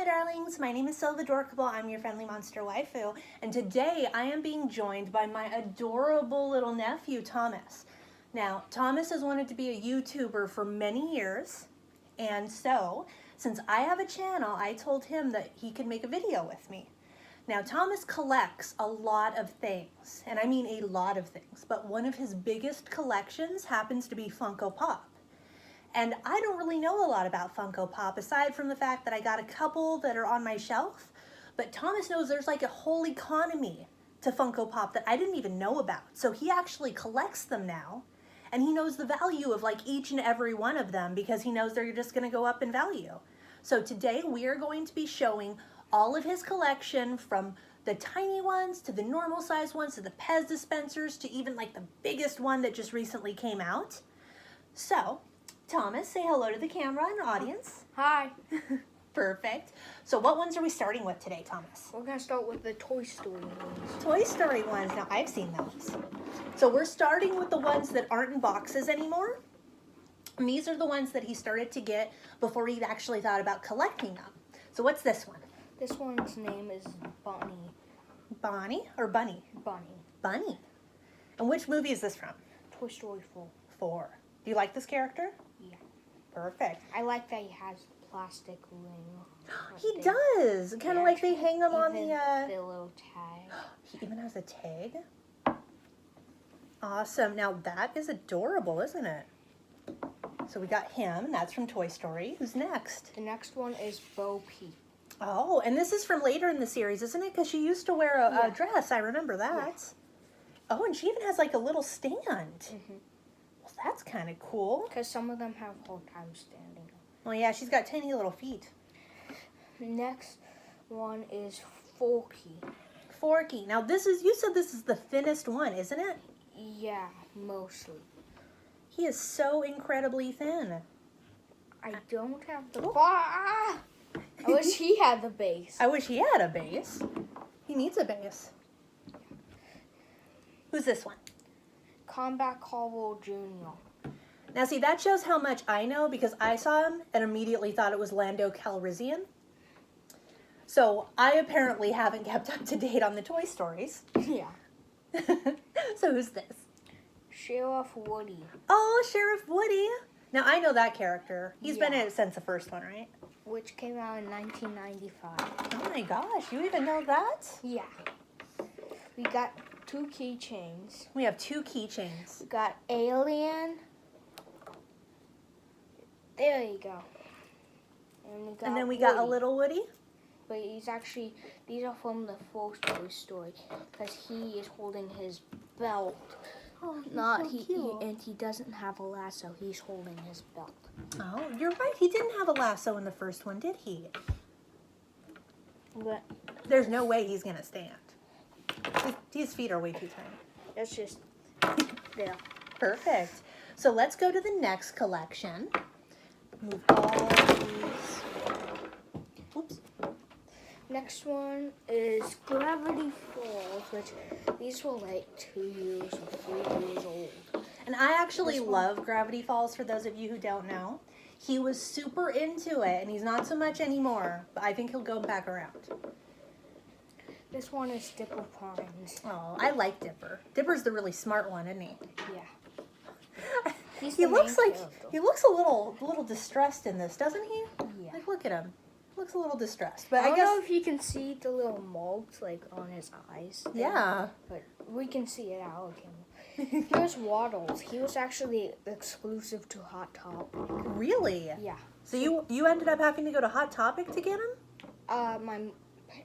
darlings, my name is Silvadorkable. I'm your friendly monster waifu, and today I am being joined by my adorable little nephew, Thomas. Now, Thomas has wanted to be a YouTuber for many years, and so, since I have a channel, I told him that he could make a video with me. Now, Thomas collects a lot of things, and I mean a lot of things, but one of his biggest collections happens to be Funko Pop. And I don't really know a lot about Funko Pop, aside from the fact that I got a couple that are on my shelf, but Thomas knows there's like a whole economy to Funko Pop that I didn't even know about. So he actually collects them now, and he knows the value of like each and every one of them because he knows they're just gonna go up in value. So today we are going to be showing all of his collection, from the tiny ones to the normal size ones to the Pez dispensers to even like the biggest one that just recently came out. So, Thomas, say hello to the camera and audience. Hi. Perfect. So what ones are we starting with today, Thomas? We're going to start with the Toy Story ones. Toy Story ones. Now, I've seen those. So we're starting with the ones that aren't in boxes anymore. And these are the ones that he started to get before he actually thought about collecting them. So what's this one? This one's name is Bunny. Bonnie or Bunny? Bunny. Bunny. And which movie is this from? Toy Story 4. 4. Do you like this character? Yeah. Perfect. I like that he has plastic ring. He does. Kind of like they hang them on the little tag. He even has a tag. Awesome. Now that is adorable, isn't it? So we got him, and that's from Toy Story. Who's next? The next one is Bo Peep. Oh, and this is from later in the series, isn't it? Because she used to wear a dress. I remember that. Yeah. Oh, and she even has like a little stand. Mm-hmm. Well, that's kind of cool. Because some of them have a hard time standing up. Oh, yeah, she's got tiny little feet. Next one is Forky. Forky. Now, you said this is the thinnest one, isn't it? Yeah, mostly. He is so incredibly thin. I don't have the bar. I wish he had the base. I wish he had a base. He needs a base. Who's this one? Combat Carvel Jr. Now see, that shows how much I know because I saw him and immediately thought it was Lando Calrissian. So I apparently haven't kept up to date on the Toy Stories. Yeah. So who's this? Sheriff Woody. Oh, Sheriff Woody. Now I know that character. He's been in it since the first one, right? Which came out in 1995. Oh my gosh, you even know that? Yeah. We got 2 keychains. We have 2 keychains. We got Alien. There you go. And then we got a little Woody. But these are from the first Toy Story, because he is holding his belt. Oh, and he doesn't have a lasso. He's holding his belt. Oh, you're right. He didn't have a lasso in the first one, did he? But there's no way he's gonna stand. His feet are way too tiny. That's just there. Perfect. So let's go to the next collection. Move all these. Oops. Next one is Gravity Falls, which these were like 2 years or 3 years old. And I actually love Gravity Falls, for those of you who don't know. He was super into it, and he's not so much anymore, but I think he'll go back around. This one is Dipper Primes. Oh, I like Dipper. Dipper's the really smart one, isn't he? Yeah. He looks a little distressed in this, doesn't he? Yeah. Like, look at him. Looks a little distressed, but I don't know if you can see the little marks like on his eyes. Yeah. But we can see it out. Here's Waddles. He was actually exclusive to Hot Topic. Really? Yeah. So you ended up having to go to Hot Topic to get him? My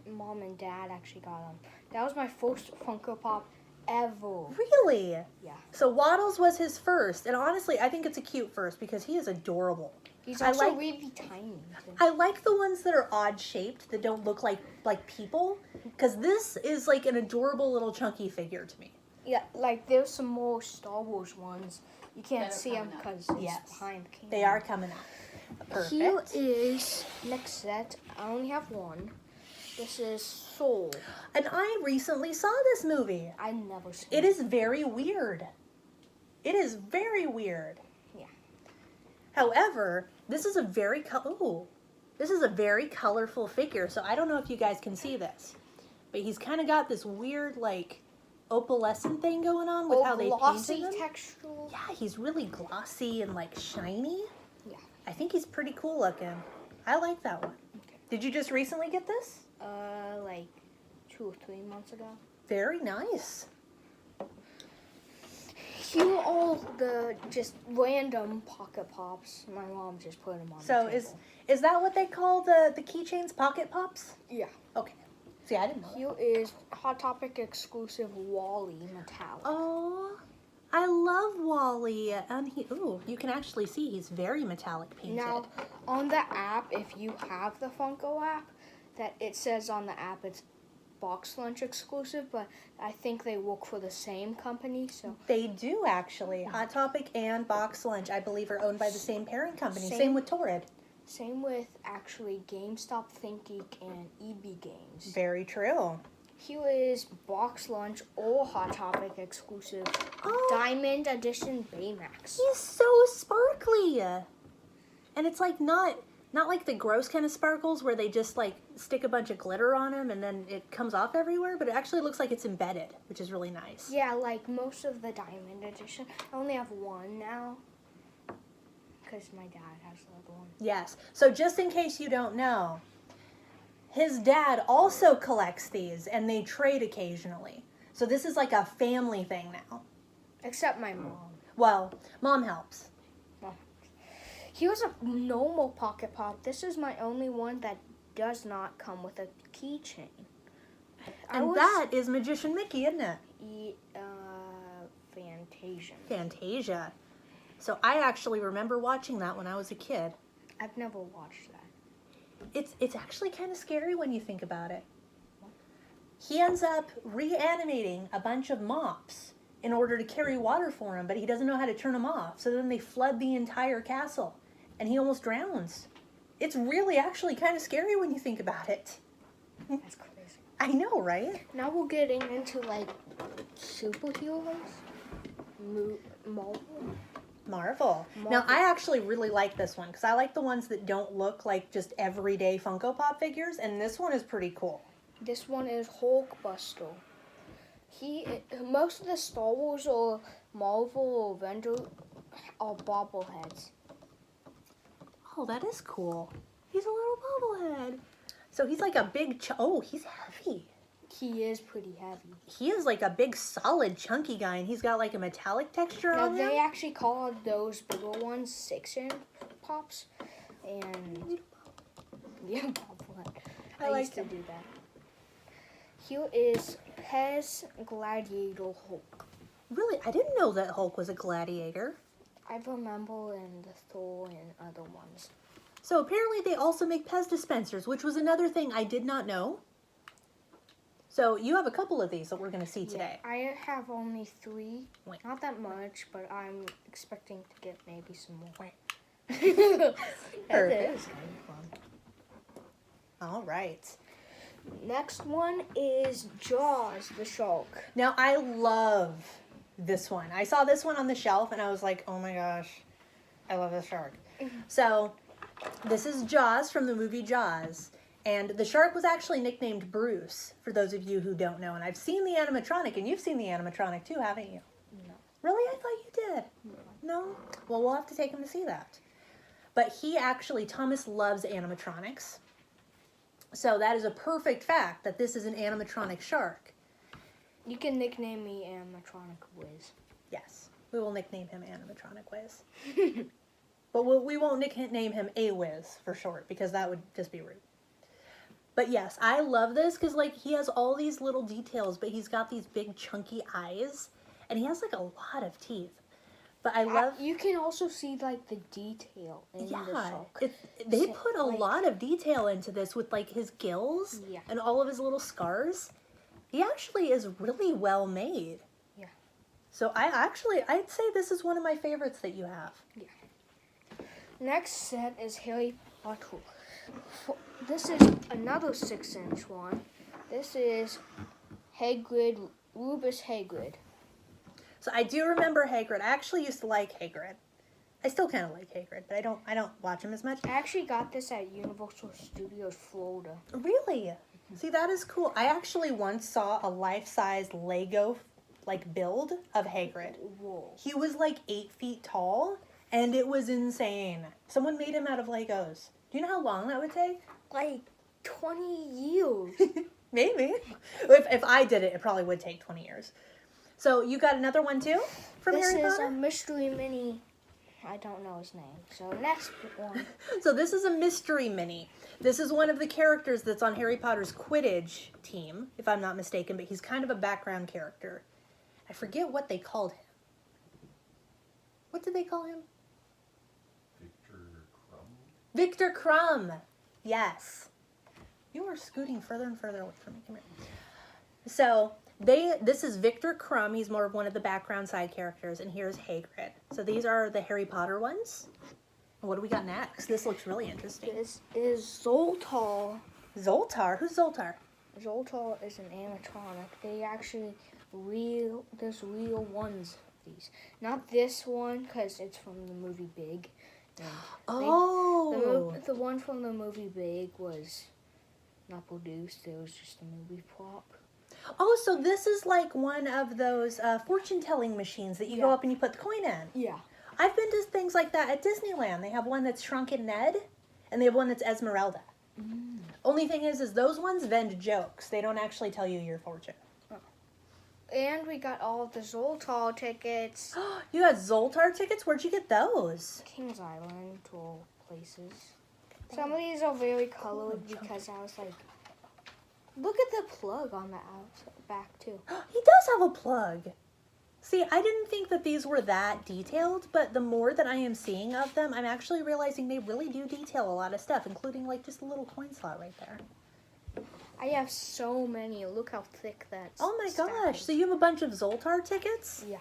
mom and dad actually got him. That was my first Funko Pop ever. Really? Yeah. So Waddles was his first, and honestly, I think it's a cute first because he is adorable. He's also really tiny. I like the ones that are odd shaped, that don't look like people, because this is like an adorable little chunky figure to me. Yeah, like there's some more Star Wars ones. You can't see them because it's behind the camera. They are coming out. Perfect. Here is next set. I only have one. This is Soul. And I recently saw this movie. I never seen it. It is very weird. It is very weird. Yeah. However, this is a very... Ooh, This is a very colorful figure, so I don't know if you guys can see this. But he's kind of got this weird, like, opalescent thing going on with how they glossy painted him. texture. Yeah, he's really glossy and, like, shiny. Yeah. I think he's pretty cool looking. I like that one. Okay. Did you just recently get this? Like 2 or 3 months ago. Very nice. Here are all the just random pocket pops. My mom just put them on So the table. is that what they call the keychains, pocket pops? Yeah. Okay. See, I didn't know that. Here is Hot Topic exclusive Wally Metallic. Oh, I love Wally. And you can actually see he's very metallic painted. Now, on the app, if you have the Funko app, that it says on the app it's Box Lunch exclusive, but I think they work for the same company, so... They do, actually. Hot Topic and Box Lunch, I believe, are owned by the same parent company. Same. Same with Torrid. Same with, actually, GameStop, ThinkGeek, and EB Games. Very true. Here is Box Lunch or Hot Topic exclusive Oh. Diamond Edition Baymax. He's so sparkly. And it's like not like the gross kind of sparkles where they just like stick a bunch of glitter on him and then it comes off everywhere, but it actually looks like it's embedded, which is really nice. Yeah, like most of the Diamond Edition. I only have one now because my dad has the other one. Yes. So just in case you don't know, his dad also collects these and they trade occasionally. So this is like a family thing now. Except my mom. Well, mom helps. Here's a normal pocket pop. This is my only one that does not come with a keychain. And that is Magician Mickey, isn't it? Fantasia. Fantasia. So I actually remember watching that when I was a kid. I've never watched that. It's actually kind of scary when you think about it. He ends up reanimating a bunch of mops in order to carry water for him, but he doesn't know how to turn them off. So then they flood the entire castle, and he almost drowns. It's really actually kind of scary when you think about it. That's crazy. I know, right? Now we're getting into like superheroes. Marvel. Now, I actually really like this one because I like the ones that don't look like just everyday Funko Pop figures, and this one is pretty cool. This one is Hulkbuster. Most of the Star Wars or Marvel or Avenger are bobbleheads. Oh, that is cool. He's a little bobblehead. So he's like a big, he's heavy. He is pretty heavy. He is like a big, solid, chunky guy, and he's got like a metallic texture Now on him. they actually call those bigger ones 6-inch pops, and yeah, bobblehead. I like used to do that. Here is Pez Gladiato Hulk. Really? I didn't know that Hulk was a gladiator. I remember in the Thor and other ones. So apparently they also make Pez dispensers, which was another thing I did not know. So you have a couple of these that we're going to see today. Yeah, I have only 3. Wait. Not that much, but I'm expecting to get maybe some more. Perfect. That is kind of fun. All right. Next one is Jaws the Shark. Now, I love this one. I saw this one on the shelf, and I was like, oh my gosh, I love this shark. So, this is Jaws from the movie Jaws. And the shark was actually nicknamed Bruce, for those of you who don't know. And I've seen the animatronic, and you've seen the animatronic too, haven't you? No. Really? I thought you did. No? Well, we'll have to take him to see that. But Thomas loves animatronics. So that is a perfect fact that this is an animatronic shark. You can nickname me Animatronic Wiz. Yes, we will nickname him Animatronic Wiz. But we won't nickname him A-Wiz for short, because that would just be rude. But yes, I love this because like he has all these little details, but he's got these big chunky eyes, and he has like a lot of teeth. But I love... You can also see like the detail in the shark. They put a lot of detail into this with like his gills and all of his little scars. He actually is really well made. Yeah. So I'd say this is one of my favorites that you have. Yeah. Next set is Harry Potter. This is another 6-inch one. This is Hagrid, Rubus Hagrid. So I do remember Hagrid. I actually used to like Hagrid. I still kind of like Hagrid, but I don't watch him as much. I actually got this at Universal Studios Florida. Really? See, that is cool. I actually once saw a life-size Lego like build of Hagrid. Whoa. He was like 8 feet tall, and it was insane. Someone made him out of Legos. Do you know how long that would take? Like 20 years. Maybe. If I did it, it probably would take 20 years. So you got another one too from This Harry is Potter? a mystery mini. I don't know his name. So next one. So this is a mystery mini. This is one of the characters that's on Harry Potter's Quidditch team, if I'm not mistaken, but he's kind of a background character. I forget what they called him. What did they call him? Victor Crumb. Yes. You are scooting further and further away from me. Come here. So this is Victor Crumb. He's more of one of the background side characters, and here's Hagrid. So these are the Harry Potter ones. And what do we got next? This looks really interesting. This is Zoltar. Zoltar? Who's Zoltar? Zoltar is an animatronic. They actually there's real ones of these. Not this one, because it's from the movie Big. And the one from the movie Big was not produced. It was just a movie prop. Oh, so this is like one of those fortune-telling machines that you go up and you put the coin in. Yeah. I've been to things like that at Disneyland. They have one that's Shrunken Ned, and they have one that's Esmeralda. Mm. Only thing is those ones vend jokes. They don't actually tell you your fortune. Oh. And we got all of the Zoltar tickets. You got Zoltar tickets? Where'd you get those? Kings Island, all places. Some of these are very colored because I was like, look at the plug on the back too. He does have a plug. See, I didn't think that these were that detailed, but the more that I am seeing of them, I'm actually realizing they really do detail a lot of stuff, including like just a little coin slot right there. I have so many. Look how thick that. Oh my gosh! So you have a bunch of Zoltar tickets? Yeah.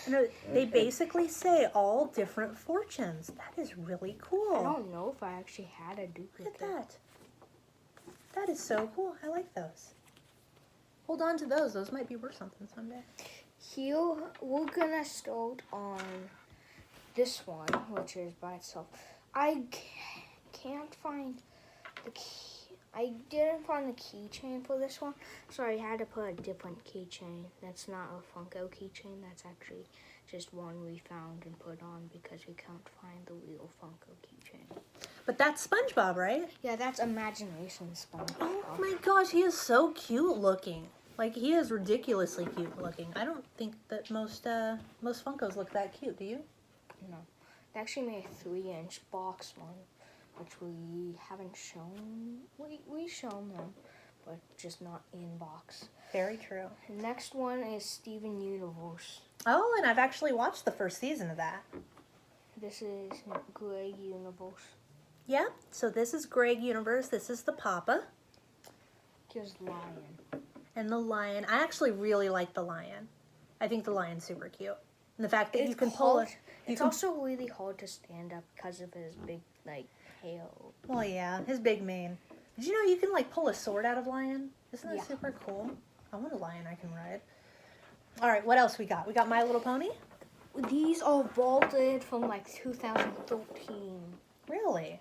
And they basically say all different fortunes. That is really cool. I don't know if I actually had a duplicate. Look at that. That is so cool. I like those. Hold on to those. Those might be worth something someday. Here, we're gonna start on this one, which is by itself. I can't find the key. I didn't find the keychain for this one, so I had to put a different keychain. That's not a Funko keychain. That's actually just one we found and put on because we can't find the real Funko keychain. But that's SpongeBob, right? Yeah, that's Imagination SpongeBob. Oh my gosh, he is so cute looking. Like, he is ridiculously cute looking. I don't think that most Funkos look that cute, do you? No. They actually made a 3-inch box one, which we haven't shown. We've shown them, but just not in box. Very true. Next one is Steven Universe. Oh, and I've actually watched the first season of that. This is Greg Universe. Yeah, so this is Greg Universe. This is the Papa. Here's Lion. And the lion. I actually really like the lion. I think the lion's super cute. And the fact that you can pull it. It's also really hard to stand up because of his big, tail. Well, yeah, his big mane. Did you know you can, pull a sword out of lion? Isn't that super cool? I want a lion I can ride. All right, what else we got? We got My Little Pony? These are vaulted from, 2013. Really?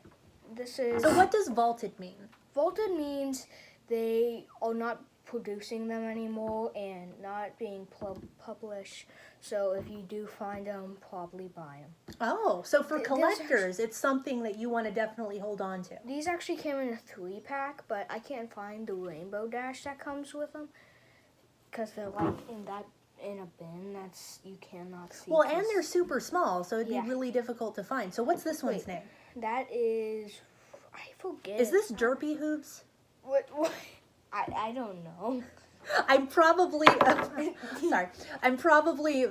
This is... So what does vaulted mean? Vaulted means they are not producing them anymore and not being published. So if you do find them, probably buy them. Oh, so for collectors, it's something that you want to definitely hold on to. These actually came in a 3-pack, but I can't find the Rainbow Dash that comes with them because they're in a bin that's you cannot see. Well, and they're super small, so it'd be really difficult to find. So what's this one's name? That is, I forget. Is this Derpy Hoops? What? I don't know. I'm probably I'm probably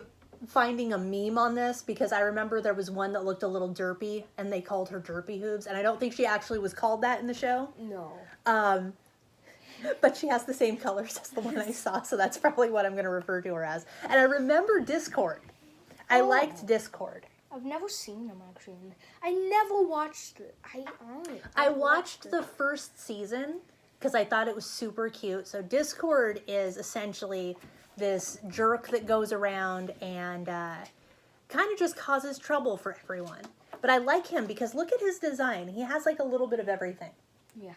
finding a meme on this because I remember there was one that looked a little derpy and they called her Derpy Hoops, and I don't think she actually was called that in the show. No. But she has the same colors as the one I saw, so that's probably what I'm going to refer to her as. And I remember Discord. I liked Discord. I've never seen them actually. I never watched it. I watched the first season because I thought it was super cute. So Discord is essentially this jerk that goes around and kind of just causes trouble for everyone. But I like him because look at his design. He has like a little bit of everything. Yeah.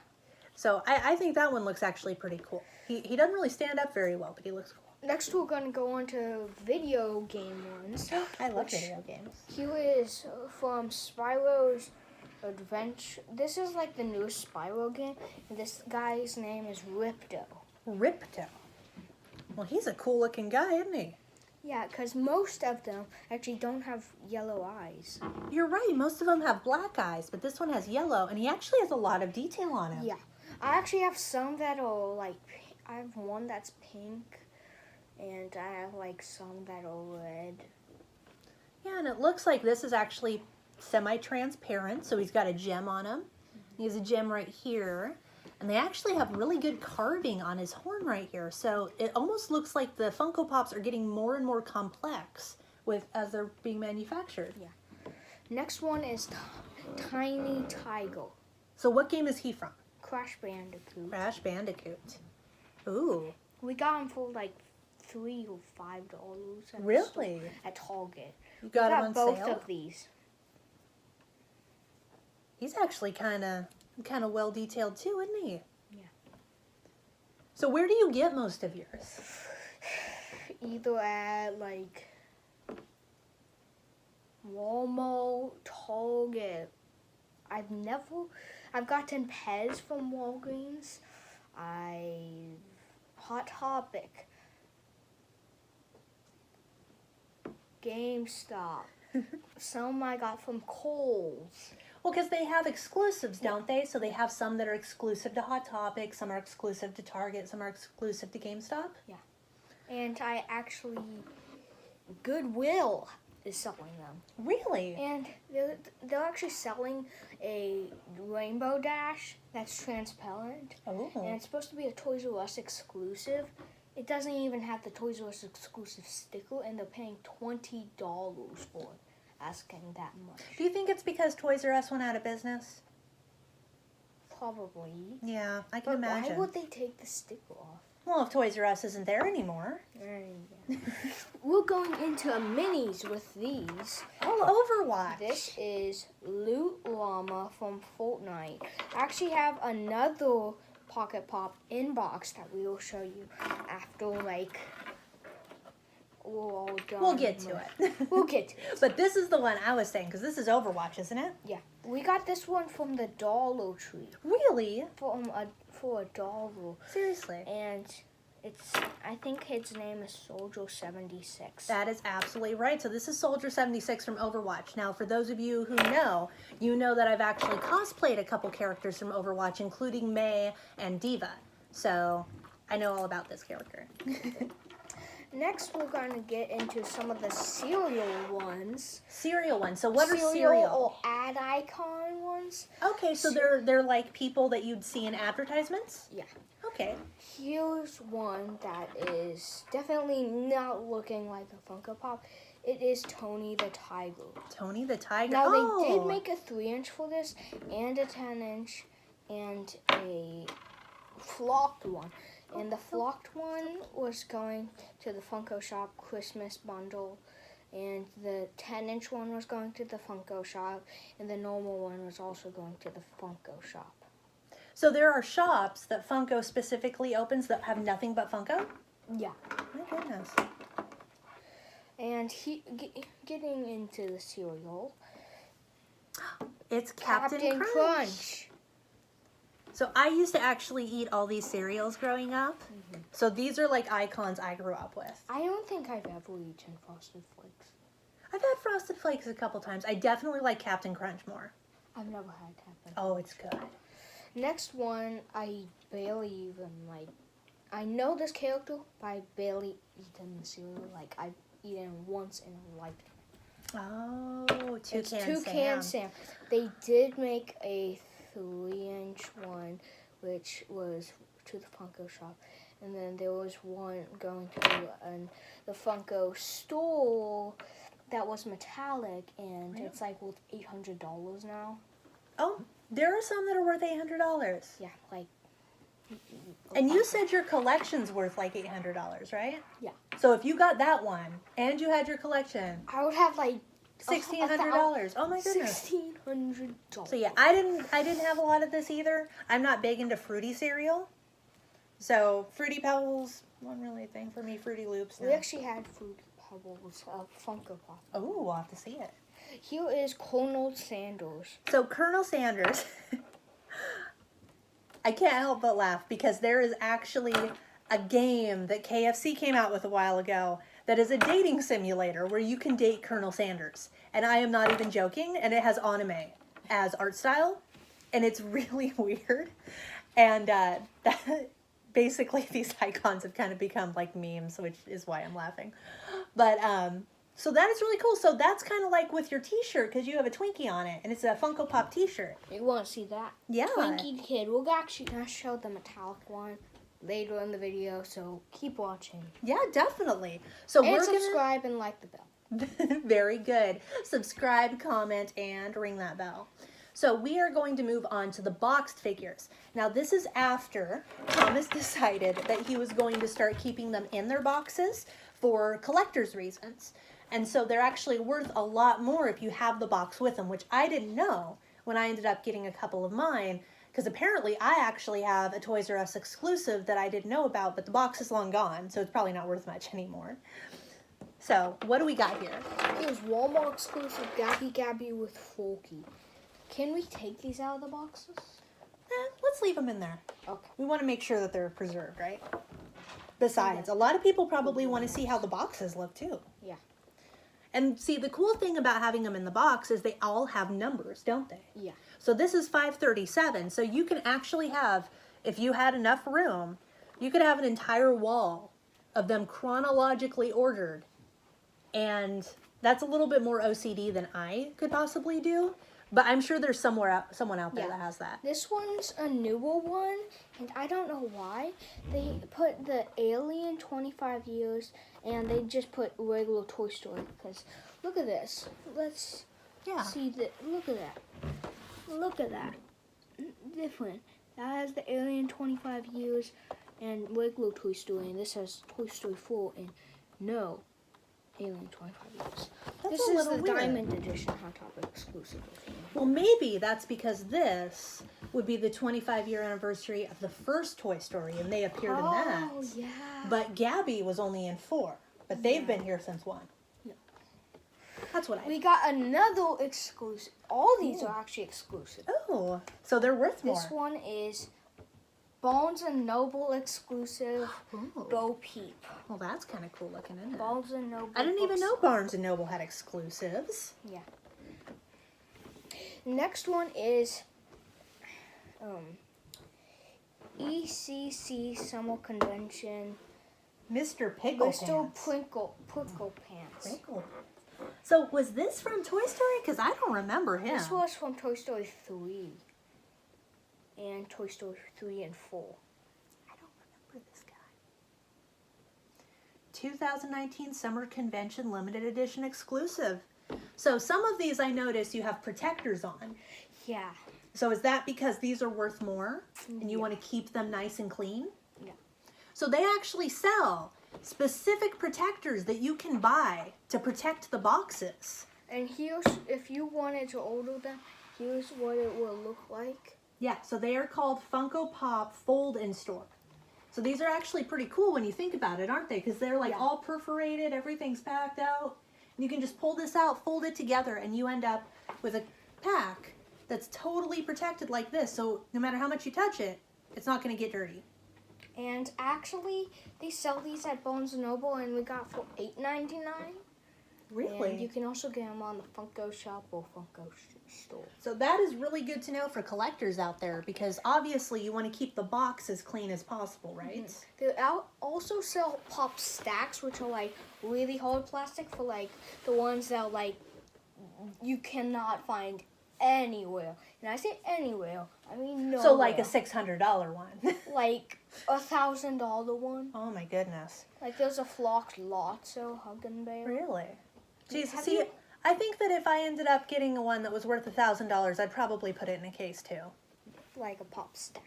So I think that one looks actually pretty cool. He doesn't really stand up very well, but he looks cool. Next, we're going to go on to video game ones. I love video games. Here is from Spyro's Adventure. This is like the newest Spyro game. And this guy's name is Ripto. Ripto. Well, he's a cool looking guy, isn't he? Yeah, because most of them actually don't have yellow eyes. You're right. Most of them have black eyes, but this one has yellow, and he actually has a lot of detail on him. Yeah. I actually have some that are like, I have one that's pink, and I have like some that are red. Yeah, and it looks like this is actually semi-transparent, so he's got a gem on him. He has a gem right here, and they actually have really good carving on his horn right here, so it almost looks like the Funko Pops are getting more and more complex as they're being manufactured. Yeah. Next one is Tiny Tiger. So what game is he from? Crash Bandicoot. Crash Bandicoot. Ooh. We got him for like $3 or $5. Really? At Target. You got him on both sale? of these. He's actually kind of well detailed too, isn't he? Yeah. So where do you get most of yours? Either at like Walmart, Target. I've gotten Pez from Walgreens. Hot Topic. GameStop. Some I got from Kohl's. Well, because they have exclusives, don't they? So they have some that are exclusive to Hot Topic, some are exclusive to Target, some are exclusive to GameStop. Yeah. And Goodwill is selling them. Really? And they're actually selling a Rainbow Dash that's transparent. Oh. And it's supposed to be a Toys R Us exclusive. It doesn't even have the Toys R Us exclusive sticker, and they're paying $20 for it. Asking that much. Do you think it's because Toys R Us went out of business? Probably. Yeah, I can But imagine. why would they take the sticker off? Well, if Toys R Us isn't there anymore. We're going into minis with these. Oh, Overwatch. This is Loot Llama from Fortnite. I actually have another Pocket Pop inbox that we will show you after we're all done. We'll get to it. We'll get to it. But this is the one I was saying, because this is Overwatch, isn't it? Yeah. We got this one from the Dollar Tree. Really? For $1. Seriously? And I think his name is Soldier 76. That is absolutely right. So this is Soldier 76 from Overwatch. Now, for those of you who know, you know that I've actually cosplayed a couple characters from Overwatch, including May and Diva. So I know all about this character. Next, we're going to get into some of the cereal ones. Cereal ones. So what are cereal? Or ad icon ones. Okay, so they're like people that you'd see in advertisements? Yeah. Okay. Here's one that is definitely not looking like a Funko Pop. It is Tony the Tiger. Tony the Tiger. Now, they did make a 3-inch for this, and a 10-inch, and a flocked one. And the flocked one was going to the Funko Shop Christmas bundle. And the 10-inch one was going to the Funko Shop. And the normal one was also going to the Funko Shop. So there are shops that Funko specifically opens that have nothing but Funko? Yeah. My goodness. And getting into the cereal. It's Captain Crunch. So I used to actually eat all these cereals growing up. Mm-hmm. So these are like icons I grew up with. I don't think I've ever eaten Frosted Flakes. I've had Frosted Flakes a couple times. I definitely like Captain Crunch more. I've never had Captain. Oh, it's good. Next one, I barely even like. I know this character, but I barely eaten the cereal. Like, I've eaten once in a lifetime. Oh, Toucan Sam. They did make a 3-inch one, which was to the Funko Shop. And then there was one going to the Funko store that was metallic, and it's like worth $800 now. Oh, there are some that are worth $800. Yeah, like And you said your collection's worth like $800, right? Yeah. So if you got that one and you had your collection, I would have like $1,600. Oh my goodness. $1,600. So yeah, I didn't have a lot of this either. I'm not big into fruity cereal. So Fruity Pebbles, not really a thing for me. Fruity Loops. No. We actually had Fruity Pebbles, Funko Pop. Oh, we'll have to see it. Here is Colonel Sanders. So Colonel Sanders, I can't help but laugh because there is actually a game that KFC came out with a while ago that is a dating simulator where you can date Colonel Sanders. And I am not even joking, and it has anime as art style, and it's really weird. And basically these icons have kind of become like memes, which is why I'm laughing. But so that is really cool. So that's kind of like with your t-shirt because you have a Twinkie on it and it's a Funko Pop t-shirt. You want to see that? Yeah. Twinkie the Kid. We're actually going to show the metallic one later in the video, so keep watching. Yeah, definitely. So and we're subscribe and like the bell. Very good. Subscribe, comment, and ring that bell. So we are going to move on to the boxed figures. Now this is after Thomas decided that he was going to start keeping them in their boxes for collector's reasons. And so they're actually worth a lot more if you have the box with them, which I didn't know when I ended up getting a couple of mine, because apparently I actually have a Toys R Us exclusive that I didn't know about, but the box is long gone, so it's probably not worth much anymore. So what do we got here? Here's Walmart exclusive Gabby with Folky. Can we take these out of the boxes? Let's leave them in there. Okay. We want to make sure that they're preserved, right? Besides, a lot of people probably want to see how the boxes look too. Yeah. And see, the cool thing about having them in the box is they all have numbers, don't they? Yeah. So this is 537. So you can actually have, if you had enough room, you could have an entire wall of them chronologically ordered. And that's a little bit more OCD than I could possibly do. But I'm sure there's someone out there that has that. This one's a newer one, and I don't know why. They put the Alien 25 years, and they just put regular Toy Story. Because look at this. Let's see that. Look at that. Look at that. Different. That has the Alien 25 years and regular Toy Story, and this has Toy Story 4 and no Alien 25 years. This is the weird Diamond Edition Hot Topic exclusive. Well, maybe that's because this would be the 25-year anniversary of the first Toy Story, and they appeared in that. Oh, yeah. But Gabby was only in 4, but they've been here since 1. Yeah. That's what We got another exclusive. All these are actually exclusive. Oh, so they're worth more. This one is Barnes & Noble exclusive Bo Peep. Well, that's kind of cool looking, isn't it? Barnes & Noble. I didn't even know Barnes & Noble had exclusives. Yeah. Next one is ECC Summer Convention. Mr. Pickle Mr. Pants. Prickle Pants. Pickle. So was this from Toy Story? Because I don't remember him. This was from Toy Story 3 and Toy Story 3 and 4. I don't remember this guy. 2019 Summer Convention Limited Edition exclusive. So some of these I noticed you have protectors on. Yeah. So is that because these are worth more and you want to keep them nice and clean? Yeah. So they actually sell specific protectors that you can buy to protect the boxes. And here's, if you wanted to order them, here's what it will look like. Yeah, so they are called Funko Pop Fold in Store. So these are actually pretty cool when you think about it, aren't they? Because they're like all perforated, everything's packed out. And you can just pull this out, fold it together, and you end up with a pack that's totally protected like this. So no matter how much you touch it, it's not going to get dirty. And actually, they sell these at Barnes & Noble, and we got for $8.99. Really? And you can also get them on the Funko Shop or Funko Store. So that is really good to know for collectors out there, because obviously you want to keep the box as clean as possible, right? Mm-hmm. They also sell pop stacks, which are like really hard plastic for like the ones that like you cannot find anywhere. And I say anywhere, I mean nowhere. So like a $600 one. Like $1,000 one. Oh my goodness. Like there's a flocked Lotso Huggin' Bear. Really? Jeez, Have see, you- I think that if I ended up getting one that was worth $1,000, I'd probably put it in a case too. like a pop stack.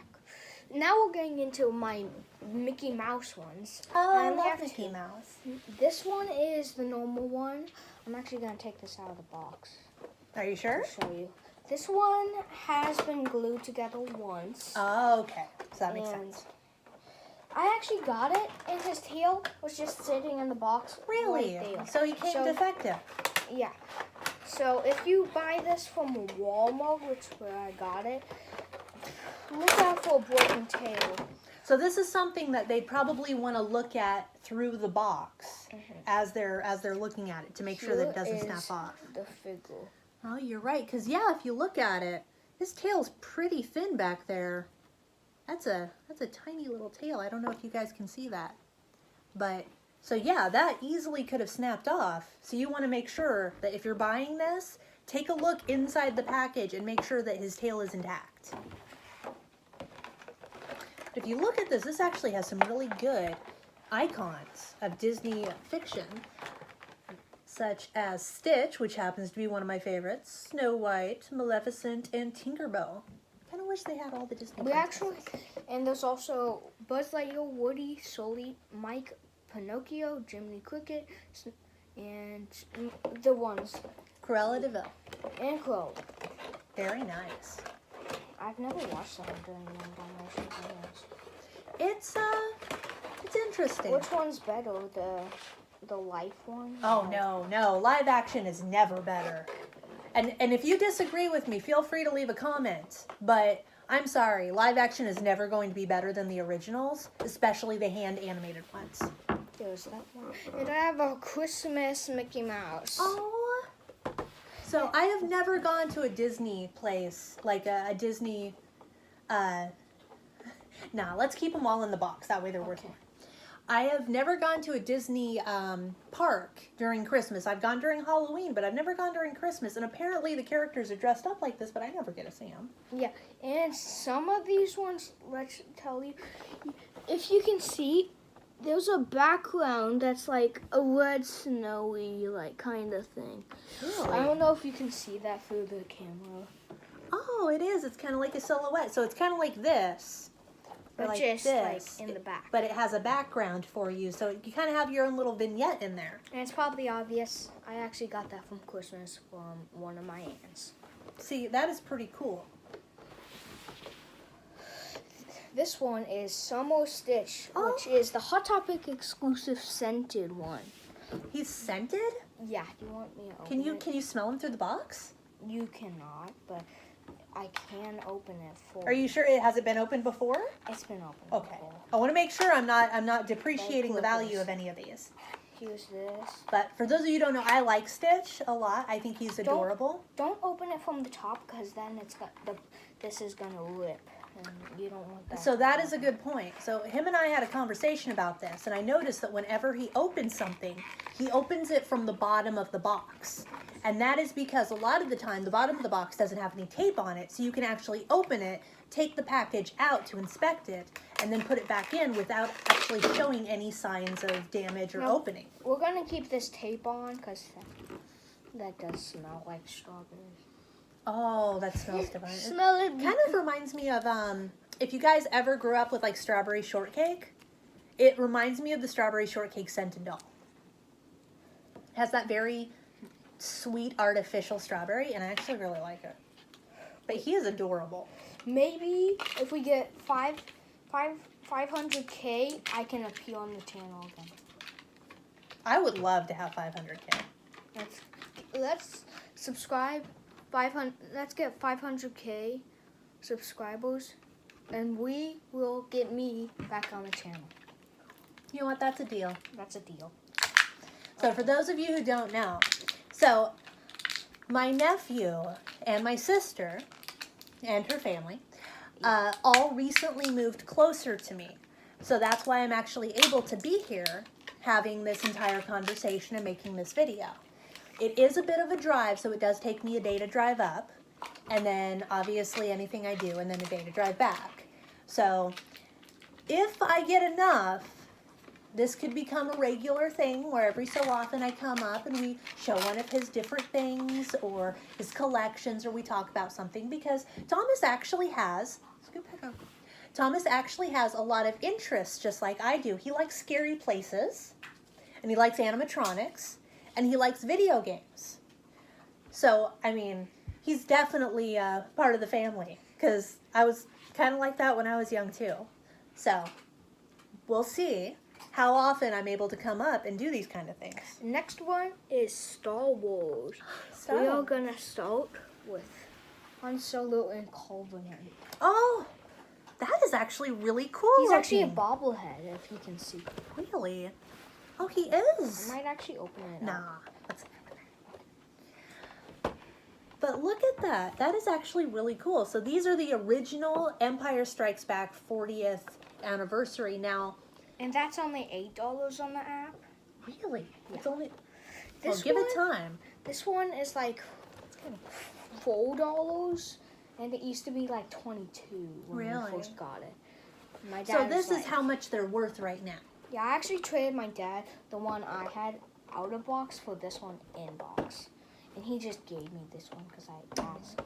Now we're getting into my Mickey Mouse ones. Oh, I And we love have Mickey two. Mouse. This one is the normal one. I'm actually going to take this out of the box Are you sure? to show you. This one has been glued together once. Oh, okay. So that makes And sense. I actually got it, and his tail was just sitting in the box. Really? Right there. So he came defective. Yeah. So if you buy this from Walmart, which is where I got it, look out for a broken tail. So this is something that they probably want to look at through the box as they're looking at it to make sure that it doesn't snap off. The figure. Oh, you're right. Because yeah, if you look at it, his tail's pretty thin back there. That's a tiny little tail. I don't know if you guys can see that, but so yeah, that easily could have snapped off. So you want to make sure that if you're buying this, take a look inside the package and make sure that his tail is intact. If you look at this, this actually has some really good icons of Disney fiction, such as Stitch, which happens to be one of my favorites, Snow White, Maleficent, and Tinkerbell. Kind of wish they had all the Disney princesses. And there's also Buzz Lightyear, Woody, Sully, Mike, Pinocchio, Jiminy Cricket, and the ones. Cruella de Vil. And Crow. Very nice. I've never watched that one during the animation. It's interesting. Which one's better, the life one? Oh no, live action is never better. And if you disagree with me, feel free to leave a comment. But I'm sorry, live action is never going to be better than the originals, especially the hand animated ones. There's that one. And I have a Christmas Mickey Mouse. Oh. So I have never gone to a Disney place, like a Disney, nah, let's keep them all in the box. That way they're worth more. I have never gone to a Disney park during Christmas. I've gone during Halloween, but I've never gone during Christmas. And apparently the characters are dressed up like this, but I never get to see them. Yeah, and some of these ones, let's tell you, if you can see, there's a background that's like a red snowy like kind of thing. Really? I don't know if you can see that through the camera. Oh, it is. It's kind of like a silhouette. So it's kind of like this. But like just this, like in the back. But it has a background for you, so you kind of have your own little vignette in there. And it's probably obvious. I actually got that from Christmas from one of my aunts. See, that is pretty cool. This one is Summer Stitch, which is the Hot Topic exclusive scented one. He's scented? Yeah, do you want me to open it? Can you smell him through the box? You cannot, but I can open it for Are you sure it hasn't been opened before? It's been opened Okay. before. I want to make sure I'm not depreciating the Like value this. of any of these. Here's this. But for those of you who don't know, I like Stitch a lot. I think he's adorable. Don't open it from the top because then it's got this is gonna rip, and you don't want that. So that is a good point. So him and I had a conversation about this, and I noticed that whenever he opens something, he opens it from the bottom of the box. And that is because a lot of the time, the bottom of the box doesn't have any tape on it, so you can actually open it, take the package out to inspect it, and then put it back in without actually showing any signs of damage or opening. We're gonna keep this tape on because that does smell like strawberries. Oh, that smells different. Smell it. Kind of reminds me of, if you guys ever grew up with like strawberry shortcake, it reminds me of the strawberry shortcake scented doll. It has that very sweet artificial strawberry, and I actually really like it. But he is adorable. Maybe if we get 500K, I can appear on the channel again. I would love to have 500K. Let's subscribe. 500. Let's get 500K subscribers, and we will get me back on the channel. You know what? That's a deal. That's a deal. So for those of you who don't know, so my nephew and my sister and her family all recently moved closer to me. So that's why I'm actually able to be here having this entire conversation and making this video. It is a bit of a drive, so it does take me a day to drive up, and then obviously anything I do, and then a day to drive back. So if I get enough, this could become a regular thing where every so often I come up and we show one of his different things or his collections, or we talk about something, because Thomas actually has Good pickup. Thomas actually has a lot of interests, just like I do. He likes scary places, and he likes animatronics, and he likes video games. So, I mean, he's definitely part of the family, because I was kind of like that when I was young, too. So, we'll see how often I'm able to come up and do these kind of things. Next one is Star Wars. We are going to start with Han Solo and Covenant. Oh, that is actually really cool. He's actually a bobblehead, if you can see. Really? Oh, he is. I might actually open it Nah. up. But look at that. That is actually really cool. So these are the original Empire Strikes Back 40th anniversary. Now, and that's only $8 on the app. really? Yeah. It's only... This well, give one, it time. This one is like $4, and it used to be like $22 when we first got it. My dad. So this is how much they're worth right now. Yeah, I actually traded my dad the one I had out of box for this one in box, and he just gave me this one because I asked.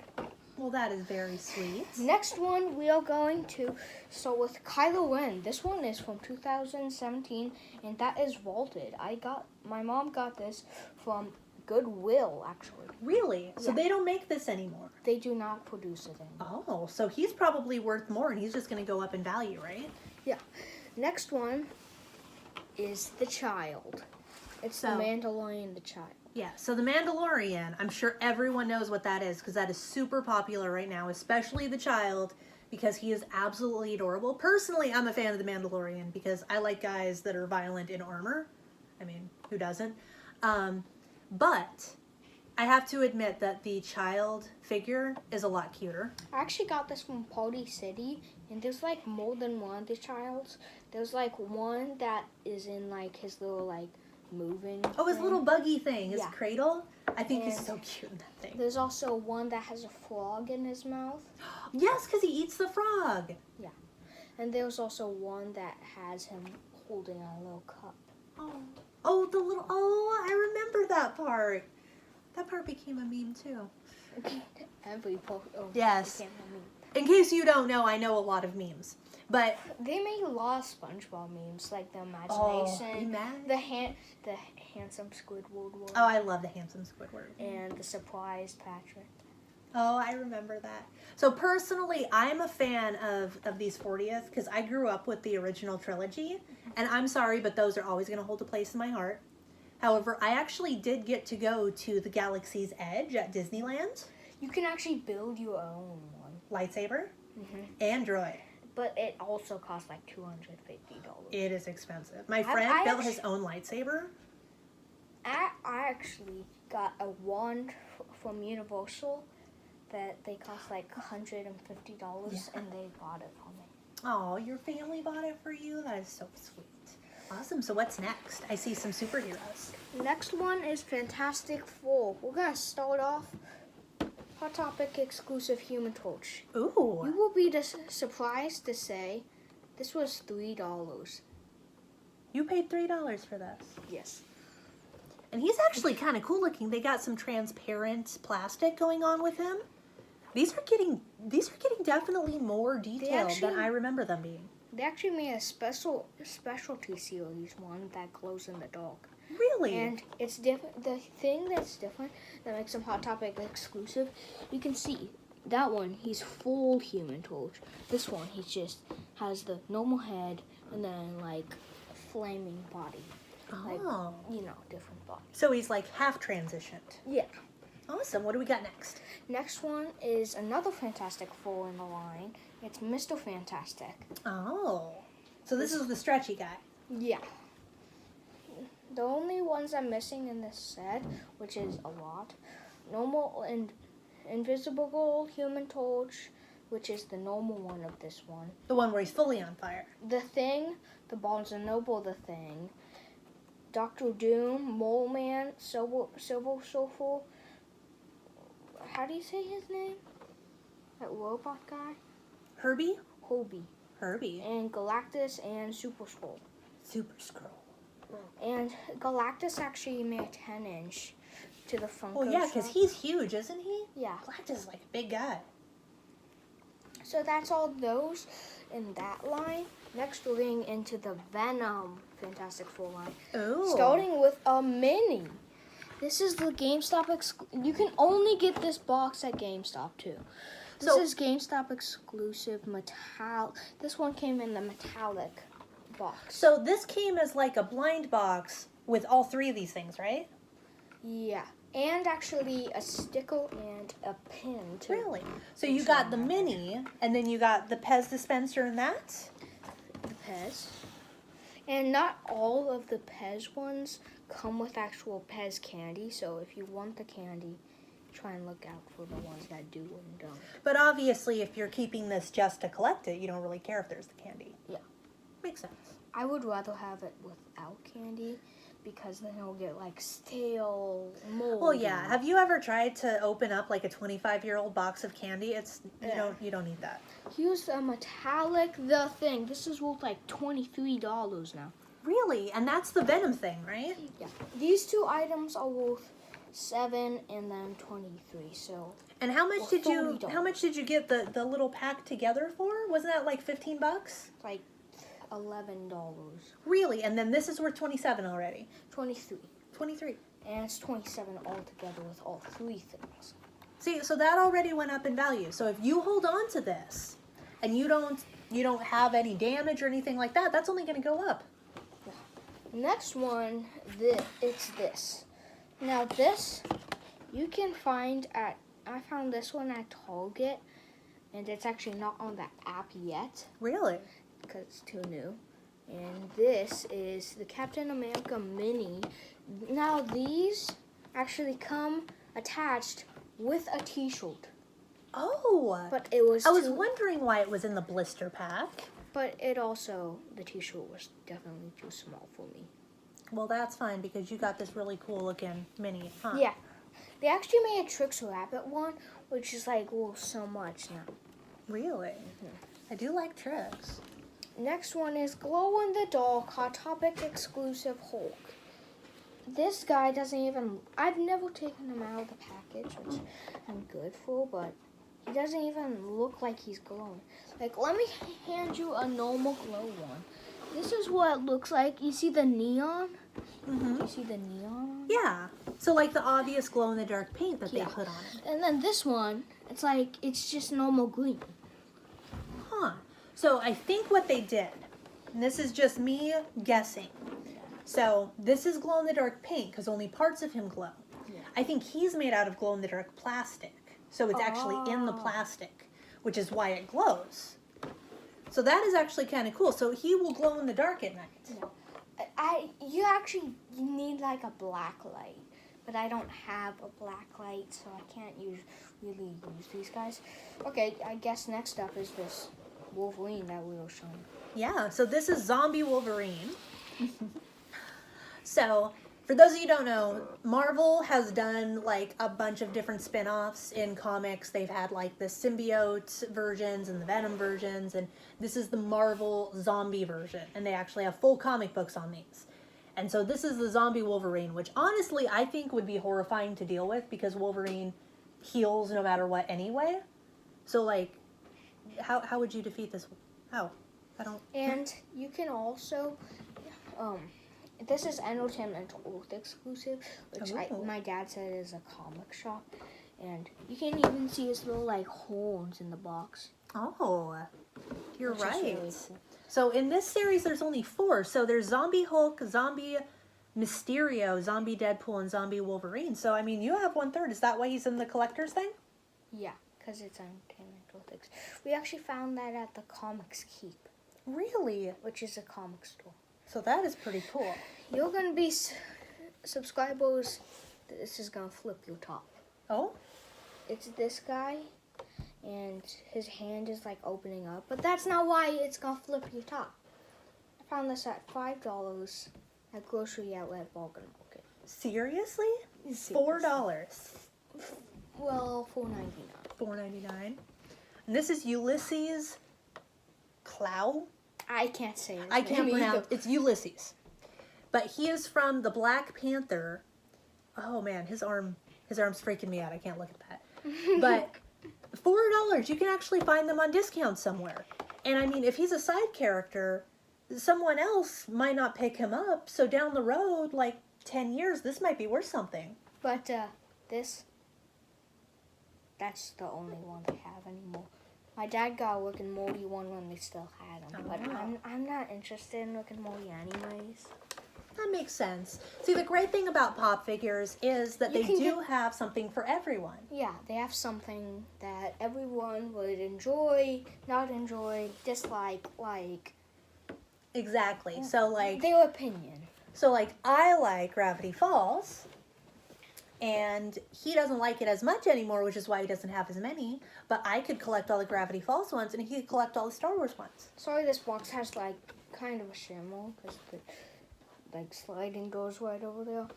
Well, that is very sweet. Next one, we are going to start with Kylo Ren. This one is from 2017, and that is vaulted. My mom got this from Goodwill, actually. Really? So Yeah. they don't make this anymore? They do not produce it anymore. Oh, so he's probably worth more, and he's just going to go up in value, right? Yeah. Next one is The Child. It's the Mandalorian, The Child. Yeah, so The Mandalorian, I'm sure everyone knows what that is because that is super popular right now, especially the child, because he is absolutely adorable. Personally, I'm a fan of The Mandalorian because I like guys that are violent in armor. I mean, who doesn't? But I have to admit that the child figure is a lot cuter. I actually got this from Party City, and there's like more than one of the childs. There's like one that is in like his little like moving. Oh, his thing. little buggy thing, his Yeah. cradle. I think he's And so cute in that thing. There's also one that has a frog in his mouth. Yes, because he eats the frog. And there's also one that has him holding a little cup. Oh, the little, I remember that part. That part became a meme too. Every post. Oh, Yes. I can't remember. In case you don't know, I know a lot of memes. But They make a lot of SpongeBob memes, like the imagination, the handsome Squidward one, Oh, I love the handsome Squidward. and the surprised Patrick. Oh, I remember that. So personally, I'm a fan of these 40th because I grew up with the original trilogy. And I'm sorry, but those are always going to hold a place in my heart. However, I actually did get to go to the Galaxy's Edge at Disneyland. You can actually build your own one. Lightsaber. Mm-hmm. And droid. But it also costs like $250. It is expensive. My friend built his own lightsaber. I actually got a wand from Universal that they cost like $150, and they bought it for me. Oh, your family bought it for you? That is so sweet. Awesome. So what's next? I see some superheroes. Next one is Fantastic Four. We're going to start off Hot Topic exclusive Human Torch. Ooh. You will be surprised to say this was $3. You paid $3 for this. Yes. And he's actually kind of cool looking. They got some transparent plastic going on with him. These are getting definitely more detailed than I remember them being. They actually made a specialty series one that glows in the dark. Really? And it's different. The thing that's different that makes them Hot Topic exclusive, you can see that one. He's full Human Torch. This one, he just has the normal head and then like flaming body. Like, different body. So he's like half transitioned. Yeah. Awesome. What do we got next? Next one is another Fantastic Four in the line. It's Mr. Fantastic. Oh. So this is the stretchy guy. Yeah. The only ones I'm missing in this set, which is a lot, normal and invisible Human Torch, which is the normal one of this one. The one where he's fully on fire. The Thing, the Barnes & Noble The Thing, Dr. Doom, Mole Man, Silver Surfer. How do you say his name? That robot guy? Herbie? Herbie. And Galactus and Super Skrull. Super Skrull. And Galactus actually made a 10-inch to the Funko Well, yeah, because shop. he's huge, isn't he? Yeah. Galactus is like a big guy. So that's all those in that line. Next, we're getting into the Venom Fantastic Four line. Ooh. Starting with a mini. This is the GameStop you can only get this box at GameStop too. This is GameStop exclusive This one came in the metallic box. So this came as like a blind box with all three of these things, right? Yeah. And actually a sticker and a pin too. Really? So you got the mini, and then you got the Pez dispenser and that? The Pez. And not all of the Pez ones come with actual Pez candy, so if you want the candy, try and look out for the ones that do and don't. But obviously, if you're keeping this just to collect it, you don't really care if there's the candy. Yeah. Makes sense. I would rather have it without candy, because then it'll get like stale, moldy. Well, yeah. Have you ever tried to open up like a 25-year-old box of candy? You don't need that. Here's a metallic thing. This is worth like $23 now. Really? And that's the Venom thing, right? Yeah. These two items are worth $7 and then $23. So. And how much did you get the little pack together for? Wasn't that like $15? Like $11. Really? And then this is worth $27 already. 23. 23. And it's 27 altogether with all three things. See, so that already went up in value. So if you hold on to this and you don't have any damage or anything like that, that's only going to go up. Yeah. Next one, it's this. Now this, you can find I found this one at Target, and it's actually not on the app yet. Really? Because it's too new. And this is the Captain America Mini. Now these actually come attached with a t-shirt. Oh. But it was I was wondering why it was in the blister pack. But the t-shirt was definitely too small for me. Well, that's fine because you got this really cool looking mini, huh? Yeah. They actually made a Tricks Rabbit one, which is like worth so much now. Really? Mm-hmm. I do like Tricks. Next one is Glow in the Dark Hot Topic exclusive Hulk. This guy doesn't even, I've never taken him out of the package, which I'm good for, but he doesn't even look like he's glowing. Like, let me hand you a normal glow one. This is what it looks like. You see the neon? Mm-hmm. You see the neon? Yeah. So like the obvious glow-in-the-dark paint that they put on it. And then this one, it's just normal green. Huh. So I think what they did, and this is just me guessing. So this is glow-in-the-dark paint because only parts of him glow. Yeah. I think he's made out of glow-in-the-dark plastic. So it's actually in the plastic, which is why it glows. So that is actually kind of cool. So he will glow in the dark at night. Yeah. You need like a black light, but I don't have a black light, so I can't really use these guys. Okay, I guess next up is this Wolverine that we were showing. Yeah, so this is Zombie Wolverine. So, for those of you who don't know, Marvel has done like a bunch of different spin-offs in comics. They've had like the symbiote versions and the Venom versions, and this is the Marvel zombie version. And they actually have full comic books on these. And so this is the Zombie Wolverine, which honestly I think would be horrifying to deal with because Wolverine heals no matter what anyway. So like, how would you defeat this? How? I don't... And you can also... this is Entertainment Earth exclusive, which my dad said is a comic shop. And you can even see his little, like, holes in the box. Oh, you're right. Really cool. So in this series, there's only 4. So there's Zombie Hulk, Zombie Mysterio, Zombie Deadpool, and Zombie Wolverine. So, I mean, you have 1/3. Is that why he's in the collector's thing? Yeah, because it's Entertainment Earth. We actually found that at the Comics Keep. Really? Which is a comic store. So that is pretty cool. You're going to be subscribers. This is going to flip your top. Oh? It's this guy, and his hand is like opening up. But that's not why it's going to flip your top. I found this at $5 at Grocery Outlet Bargain Market. Seriously? $4. Well, $4.99. $4.99. And this is Ulysses Clow. I can't say it. I can't pronounce. It's Ulysses. But he is from the Black Panther. Oh man, his arm's freaking me out. I can't look at that. But $4. You can actually find them on discount somewhere. And I mean, if he's a side character, someone else might not pick him up. So down the road, like 10 years, this might be worth something. But that's the only one they have anymore. My dad got a Rick and Morty one when they still had them. But I'm not interested in Rick and Morty anyways. That makes sense. See, the great thing about Pop figures is that they do have something for everyone. Yeah, they have something that everyone would enjoy, not enjoy, dislike, like. Exactly. So, like. Their opinion. So, like, I like Gravity Falls, and he doesn't like it as much anymore, which is why he doesn't have as many. But I could collect all the Gravity Falls ones, and he could collect all the Star Wars ones. Sorry, this box has, like, kind of a shimmer, because the. Like sliding goes right over there.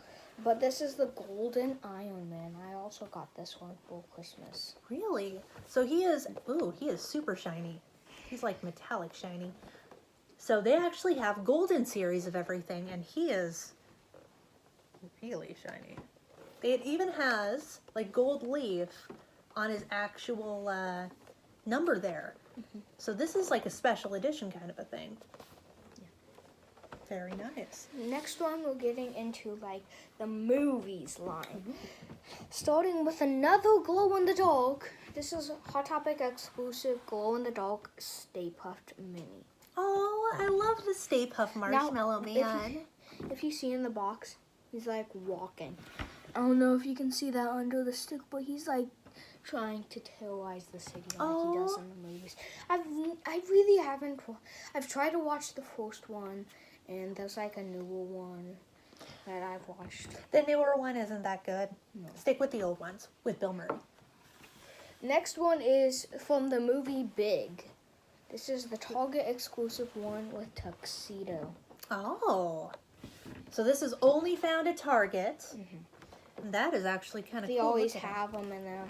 But this is the golden Iron Man. I also got this one for Christmas. Really? So he is super shiny. He's like metallic shiny. So they actually have golden series of everything, and he is really shiny. It even has like gold leaf on his actual number there. Mm-hmm. So this is like a special edition kind of a thing. Very nice. Next one, we're getting into like the movies line. Mm-hmm. Starting with another glow-in-the-dark. This is a Hot Topic exclusive glow-in-the-dark Stay Puft Mini. Oh, I love the Stay Puft Marshmallow Man. If you see in the box, he's like walking. I don't know if you can see that under the stick, but he's like trying to terrorize the city like he does in the movies. I really haven't. I've tried to watch the first one. And there's like a newer one that I've watched. The newer one isn't that good. No. Stick with the old ones with Bill Murray. Next one is from the movie Big. This is the Target exclusive one with tuxedo. Oh. So this is only found at Target. Mm-hmm. And that is actually kind of cool. They always have them. And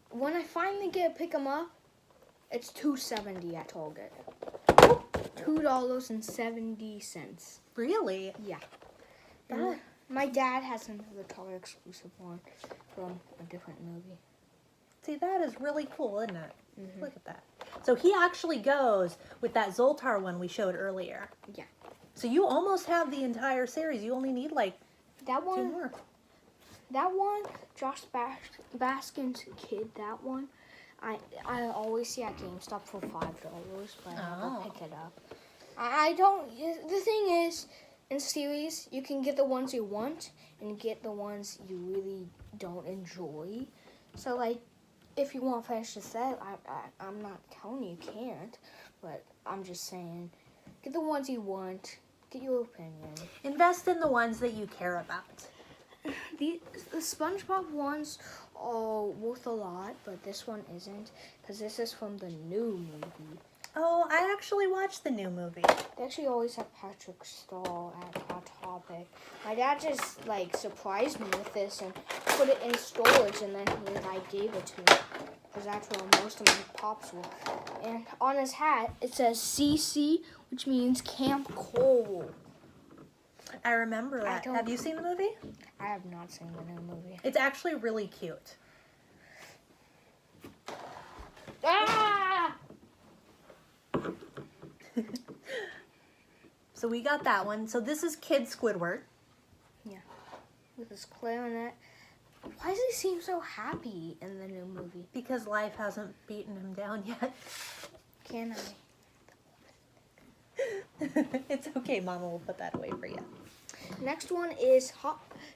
when I finally pick them up, it's $2.70 at Target. $2.70. Really? Yeah. My dad has another Target exclusive one from a different movie. See, that is really cool, isn't it? Mm-hmm. Look at that. So he actually goes with that Zoltar one we showed earlier. Yeah. So you almost have the entire series. You only need like that one, 2 more. That one, Josh Baskin's Kid, that one, I always see at GameStop for $5, but I never pick it up. I don't. The thing is, in series, you can get the ones you want and get the ones you really don't enjoy. So, like, if you want to finish the set, I'm not telling you can't, but I'm just saying, get the ones you want, get your opinion. Invest in the ones that you care about. The SpongeBob ones are worth a lot, but this one isn't, because this is from the new movie. Oh, I actually watched the new movie. They actually always have Patrick Star at Hot Topic. My dad just, like, surprised me with this and put it in storage, and then he, like, gave it to me. Because that's where most of my pops were. And on his hat, it says CC, which means Camp Coral. I remember that. Have you seen the movie? I have not seen the new movie. It's actually really cute. Ah! So we got that one. So this is Kid Squidward. Yeah. With his clarinet. Why does he seem so happy in the new movie? Because life hasn't beaten him down yet. Can I? It's okay, Mama will put that away for you. Next one is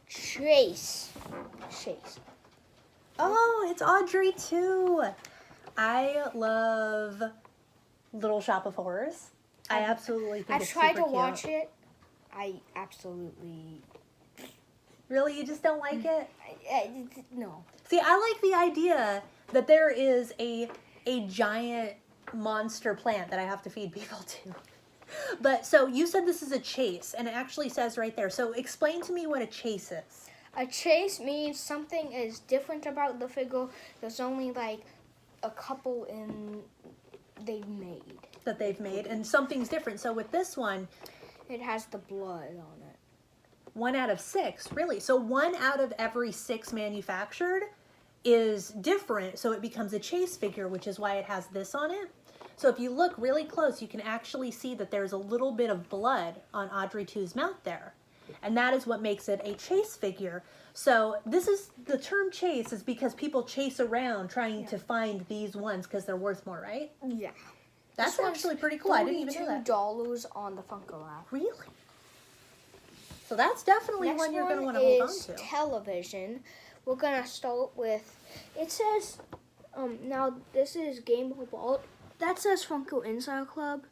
Chase. Oh, it's Audrey too. I love Little Shop of Horrors. I absolutely think it's super cute. I've tried to watch it. I absolutely... Really? You just don't like it? No. See, I like the idea that there is a giant monster plant that I have to feed people to. But, so, you said this is a chase, and it actually says right there. So, explain to me what a chase is. A chase means something is different about the figure. There's only, like, a couple they've made. And something's different. So, with this one... It has the blood on it. 1 out of 6, really? So, 1 out of every 6 manufactured is different, so it becomes a chase figure, which is why it has this on it. So if you look really close, you can actually see that there's a little bit of blood on Audrey 2's mouth there. And that is what makes it a chase figure. So this is, the term chase is because people chase around trying to find these ones because they're worth more, right? Yeah. That's This actually pretty cool. I didn't even know that. $42 on the Funko app. Really? So that's definitely Next one you're going to one want to hold on is to. television. We're going to start with, it says, now this is Game Vault. That says Funko Inside Club.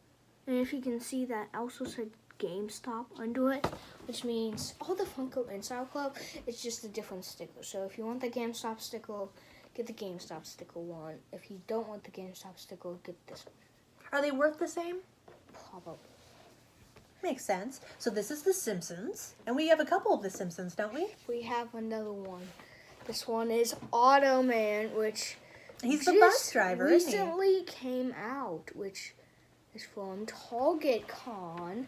And if you can see, that also said GameStop under it, which means all the Funko Inside Club is just a different sticker. So if you want the GameStop sticker, get the GameStop sticker one. If you don't want the GameStop sticker, get this one. Are they worth the same? Probably. Makes sense. So this is the Simpsons. And we have a couple of the Simpsons, don't we? We have another one. This one is Automan, which He's the bus driver, isn't he? recently came out, which is from Target Con,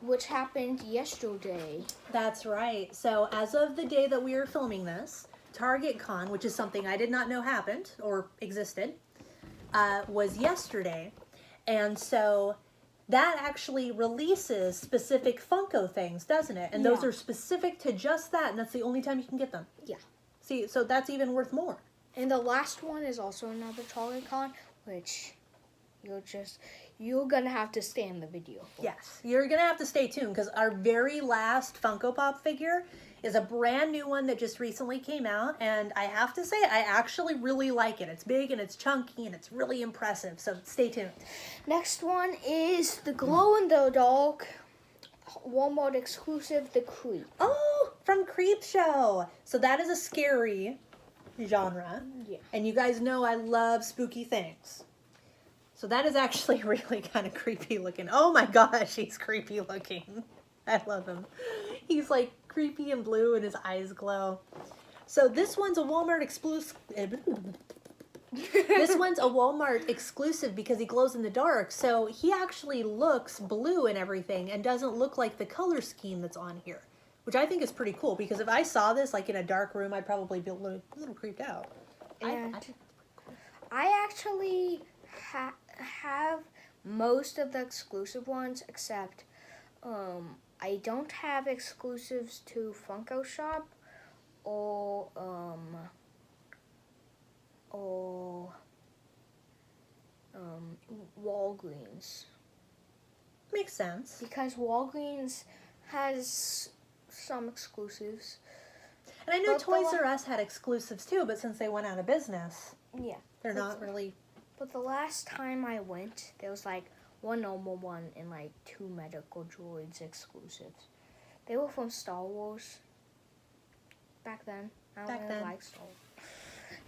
which happened yesterday. That's right. So as of the day that we are filming this, Target Con, which is something I did not know happened or existed, was yesterday. And so that actually releases specific Funko things, doesn't it? And those Yeah. are specific to just that, and that's the only time you can get them. Yeah. See, so that's even worth more. And the last one is also another Target Con, which you're gonna have to stay in the video for. Yes, you're going to have to stay tuned because our very last Funko Pop figure is a brand new one that just recently came out. And I have to say, I actually really like it. It's big and it's chunky and it's really impressive. So stay tuned. Next one is the glow-in-the-dark Walmart exclusive, the Creep. Oh, from Creep Show. So that is a scary genre. Yeah. And you guys know I love spooky things. So that is actually really kind of creepy looking. Oh my gosh, he's creepy looking. I love him. He's like creepy and blue and his eyes glow. So this one's a Walmart exclusive. This one's a Walmart exclusive because he glows in the dark. So he actually looks blue and everything and doesn't look like the color scheme that's on here. Which I think is pretty cool because if I saw this like in a dark room, I'd probably be a little creeped out. And I actually have most of the exclusive ones, except I don't have exclusives to Funko Shop or Walgreens. Makes sense. Because Walgreens has some exclusives. And I know But Toys R Us had exclusives too, but since they went out of business, Yeah. they're not really. But the last time I went, there was like one normal one and like 2 medical droids exclusives. They were from Star Wars back then. I don't really like Star Wars.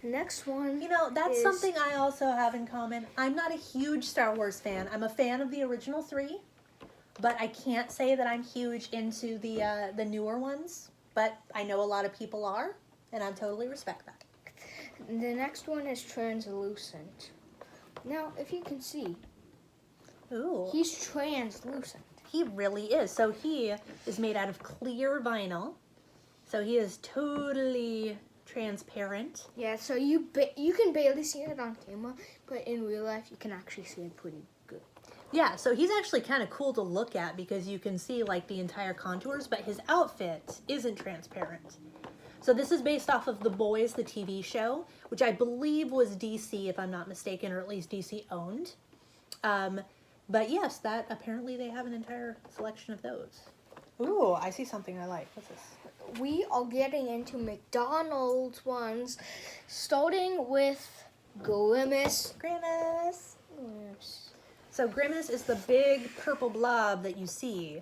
Next one. You know, that's is- something I also have in common. I'm not a huge Star Wars fan. I'm a fan of the original 3, but I can't say that I'm huge into the newer ones. But I know a lot of people are, and I totally respect that. The next one is translucent. Now, if you can see, Ooh. he's translucent. He really is. So he is made out of clear vinyl. So he is totally transparent. Yeah, so you can barely see it on camera, but in real life, you can actually see it pretty good. Yeah, so he's actually kind of cool to look at because you can see like the entire contours, but his outfit isn't transparent. So this is based off of The Boys, the TV show, which I believe was DC, if I'm not mistaken, or at least DC owned. But yes, that apparently they have an entire selection of those. Ooh, I see something I like. What's this? We are getting into McDonald's ones, starting with Grimace. Grimace. So Grimace is the big purple blob that you see.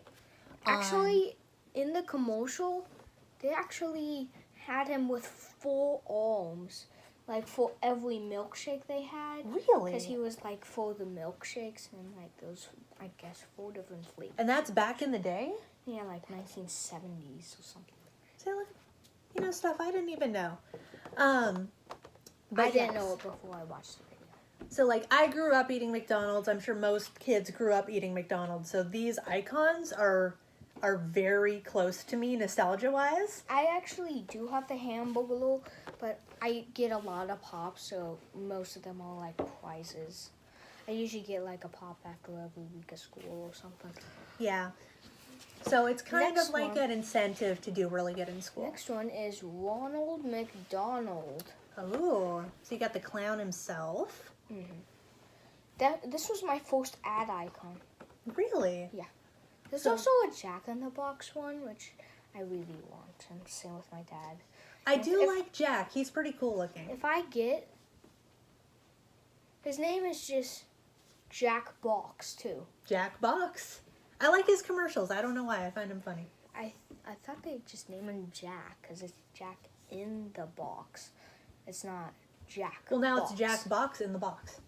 Actually, in the commercial, they actually had him with 4 arms, like for every milkshake they had. Really? Because he was like for the milkshakes and like those, I guess, 4 different flavors. And that's back in the day? Yeah, like 1970s or something. See, look, you know, stuff I didn't even know. But I didn't yes. know it before I watched the video. So, like, I grew up eating McDonald's. I'm sure most kids grew up eating McDonald's. So these icons are are very close to me nostalgia-wise. I actually do have the Hamburger, but I get a lot of pops, so most of them are like prizes. I usually get like a pop after every week of school or something. Yeah. So it's kind Next of like one. an incentive to do really good in school. Next one is Ronald McDonald. Oh, so you got the clown himself. This was my first ad icon. Really? There's So- also a Jack in the Box one, which I really want, and same with my dad. I do like Jack. He's pretty cool looking. If I get, his name is just Jack Box too. Jack Box. I like his commercials. I don't know why. I find him funny. I thought they'd just name him Jack because it's Jack in the box. It's not Jack. Well, now Box. it's Jack Box in the box.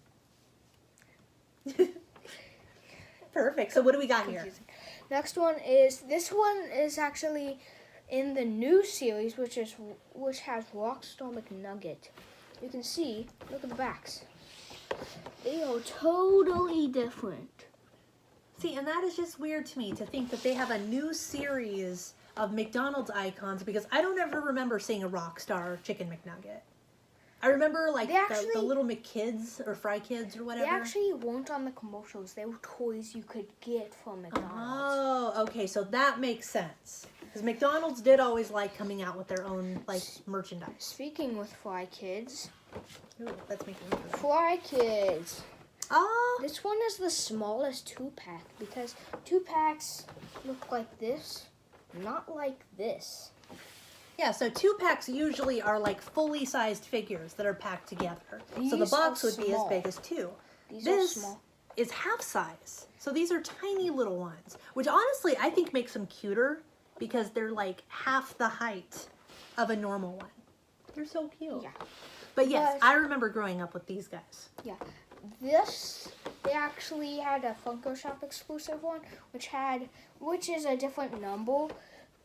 Perfect. So what do we got here? Confusing. Next one is, this one is actually in the new series, which has Rockstar Mcnugget. You can see, look at the backs. They are totally different. See, and that is just weird to me to think that they have a new series of McDonald's icons because I don't ever remember seeing a Rockstar Chicken McNugget. I remember like the little McKids or Fry Kids or whatever. They actually weren't on the commercials. They were toys you could get from McDonald's. Oh, okay, so that makes sense. Because McDonald's did always like coming out with their own like merchandise. Speaking with Fry Kids, Ooh, that's making me feel. Fry Kids. Oh, This one is the smallest 2-pack because 2-packs look like this, not like this. yeah, so 2-packs usually are like fully sized figures that are packed together. So the These box are would be as small. big as 2. These This are small. is half size. So these are tiny little ones, which honestly I think makes them cuter because they're like half the height of a normal one. They're so cute. Yeah. But yes, But- I remember growing up with these guys. This, they actually had a Funko Shop exclusive one, which is a different number.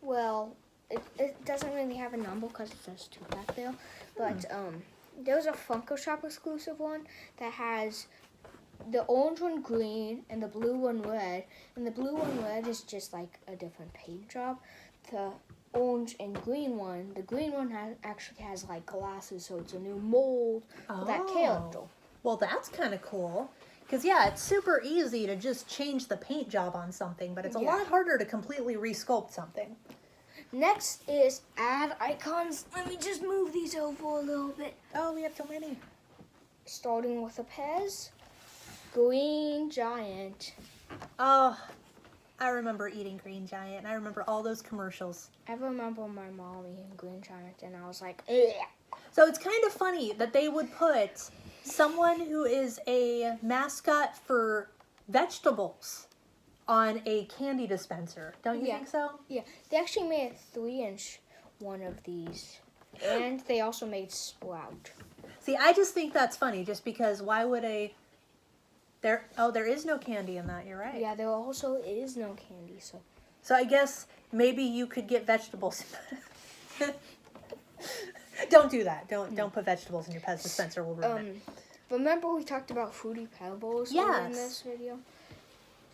Well, it doesn't really have a number because it says 2-pack there. But there's a Funko Shop exclusive one that has the orange one green and the blue one red. And the blue one red is just like a different paint job. The orange and green one, the green one actually has like glasses, so it's a new mold for that character. Well, that's kind of cool. Because, yeah, it's super easy to just change the paint job on something, but it's a lot harder to completely resculpt something. Next is ad icons. Let me just move these over a little bit. Oh, we have so many. Starting with a Pez. Green Giant. Oh, I remember eating Green Giant, and I remember all those commercials. I remember my mom eating Green Giant, and I was like, ugh. So it's kind of funny that they would put someone who is a mascot for vegetables on a candy dispenser. Don't you think so? Yeah, they actually made a 3-inch one of these. And they also made Sprout. See, I just think that's funny, just because why would there is no candy in that, you're right. Yeah, there also is no candy, so. So I guess maybe you could get vegetables. Don't do that. Don't put vegetables in your Pez dispenser. We'll ruin it. Remember we talked about Fruity Pebbles in Yes. this video?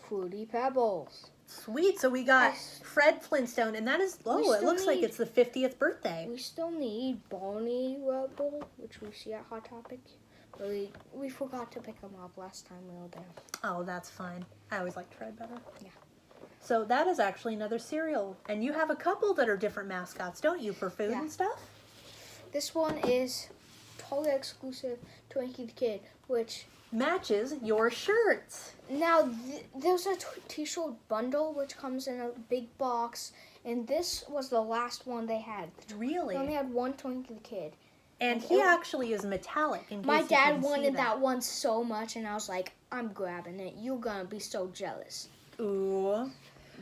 Fruity Pebbles. Sweet. So we got Fred Flintstone, and that is, it still looks like need- it's the 50th birthday. We still need Barney Rubble, which we see at Hot Topic. But we forgot to pick them up last time we were there. Oh, that's fine. I always liked Fred better. Yeah. So that is actually another cereal. And you have a couple that are different mascots, don't you, for food Yeah. and stuff? This one is totally exclusive Twinkie the Kid, which Matches your shirt. now there's a t-shirt bundle which comes in a big box, and this was the last one they had. Really? They only had one Twinkie the Kid. And he actually is metallic. In case My you dad couldn't see wanted that one so much, and I was like, I'm grabbing it. You're gonna be so jealous. Ooh.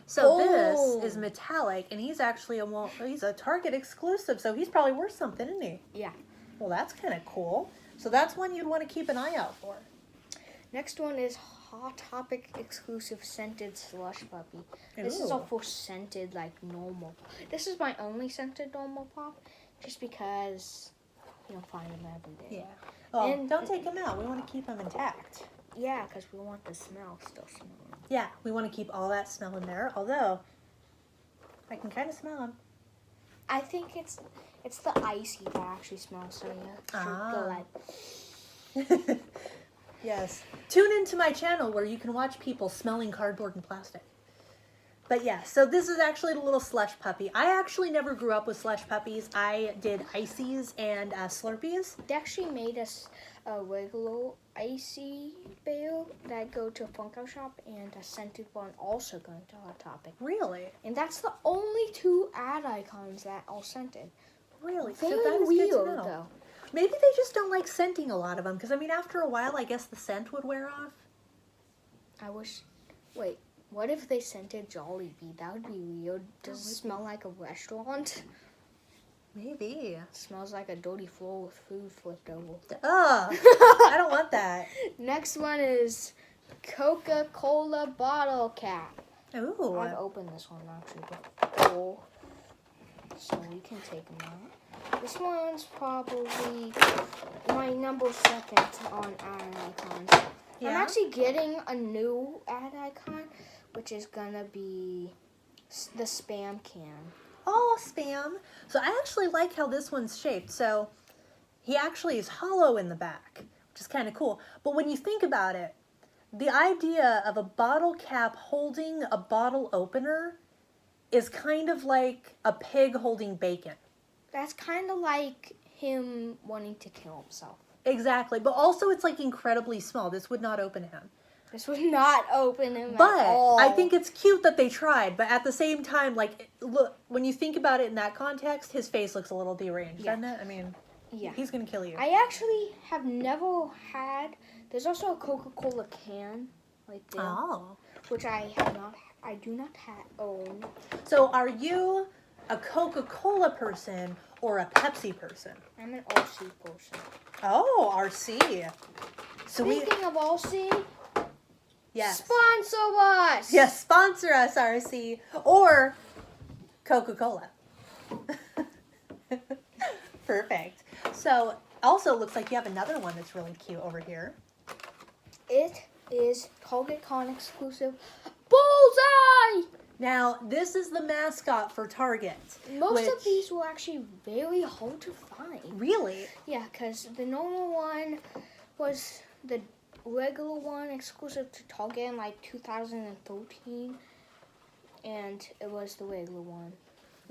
So Oh. this is metallic, and he's actually he's a Target exclusive, so he's probably worth something, isn't he? Yeah. Well, that's kind of cool. So that's one you'd want to keep an eye out for. Next one is Hot Topic exclusive scented slush puppy. This is Ooh. a for scented like normal. This is my only scented normal pop, just because you don't find them every day. Yeah. Well, And- don't take him out. We want to keep him intact. Yeah, because we want the smell still smelling. Yeah, we want to keep all that smell in there. Although, I can kind of smell them. I think it's the icy that actually smells. So yeah, go ahead. Yes. Tune into my channel where you can watch people smelling cardboard and plastic. But yeah, so this is actually the little Slush puppy. I actually never grew up with Slush puppies. I did Icies and Slurpees. They actually made us a regular icy bear that go to Funko Shop and a scented one also going to Hot Topic. Really? And that's the only 2 ad icons that are scented. Really? Very So that is weird, good to know. though. Maybe they just don't like scenting a lot of them. Because, I mean, after a while, I guess the scent would wear off. I wish... Wait, what if they scented Jollibee? That would be weird. Does it smell like a restaurant? Maybe. It smells like a dirty floor with food flipped over. Ugh. I don't want that. Next one is Coca-Cola Bottle Cap. Ooh. I've opened this one actually before, so we can take them out. This one's probably my number 2nd on ad icons. Yeah? I'm actually getting a new ad icon, which is gonna be the Spam can. Oh, Spam. So I actually like how this one's shaped. So he actually is hollow in the back, which is kind of cool. But when you think about it, the idea of a bottle cap holding a bottle opener is kind of like a pig holding bacon. That's kind of like him wanting to kill himself. Exactly. But also it's like incredibly small. This would not open him. This would not open him But at all. I think it's cute that they tried. But at the same time, like, look, when you think about it in that context, his face looks a little deranged, doesn't it? I mean, yeah. He's going to kill you. I actually have never had... There's also a Coca-Cola can right there. Oh. Which I do not own. So are you a Coca-Cola person or a Pepsi person? I'm an RC person. Oh, RC. So Speaking of RC, yes. sponsor us! Yes, sponsor us, RC. Or Coca-Cola. Perfect. So also looks like you have another one that's really cute over here. It is Target Con exclusive Bullseye! Now, this is the mascot for Target. Most of these were actually very hard to find. Really? Yeah, because the normal one was the regular one exclusive to Target in like 2013. And it was the regular one.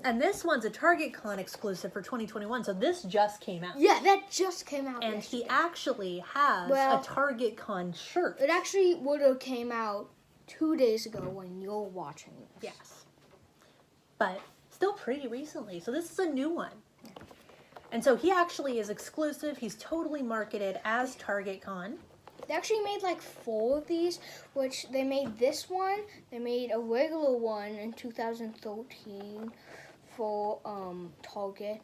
And this one's a Target Con exclusive for 2021, so this just came out. Yeah, that just came out And yesterday. he actually has a Target Con shirt. It actually would have came out 2 days ago when you're watching this. Yes. But still pretty recently, so this is a new one. And so he actually is exclusive. He's totally marketed as Target Con. They actually made like 4 of these, which they made this one. They made a regular one in 2013 for Target.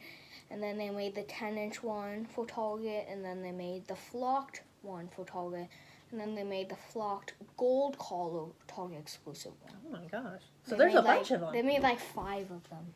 And then they made the 10-inch one for Target. And then they made the flocked one for Target. And then they made the flocked gold collar Target exclusive one. Oh my gosh. So there's a bunch of them. They made like 5 of them.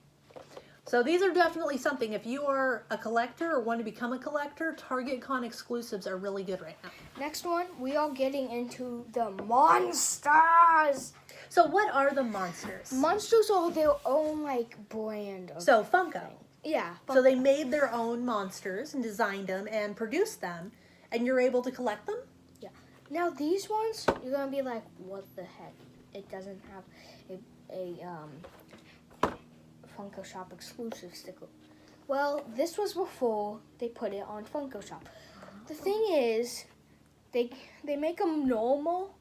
So these are definitely something, if you are a collector or want to become a collector, Target Con exclusives are really good right now. Next one, we are getting into the monsters. So what are the monsters? Monsters are their own like brand of So Funko. thing. Yeah. So they made their own monsters and designed them and produced them, and you're able to collect them? Yeah. Now these ones, you're gonna be like, what the heck? It doesn't have a Funko Shop exclusive sticker. Well, this was before they put it on Funko Shop. The thing is, they make them normal,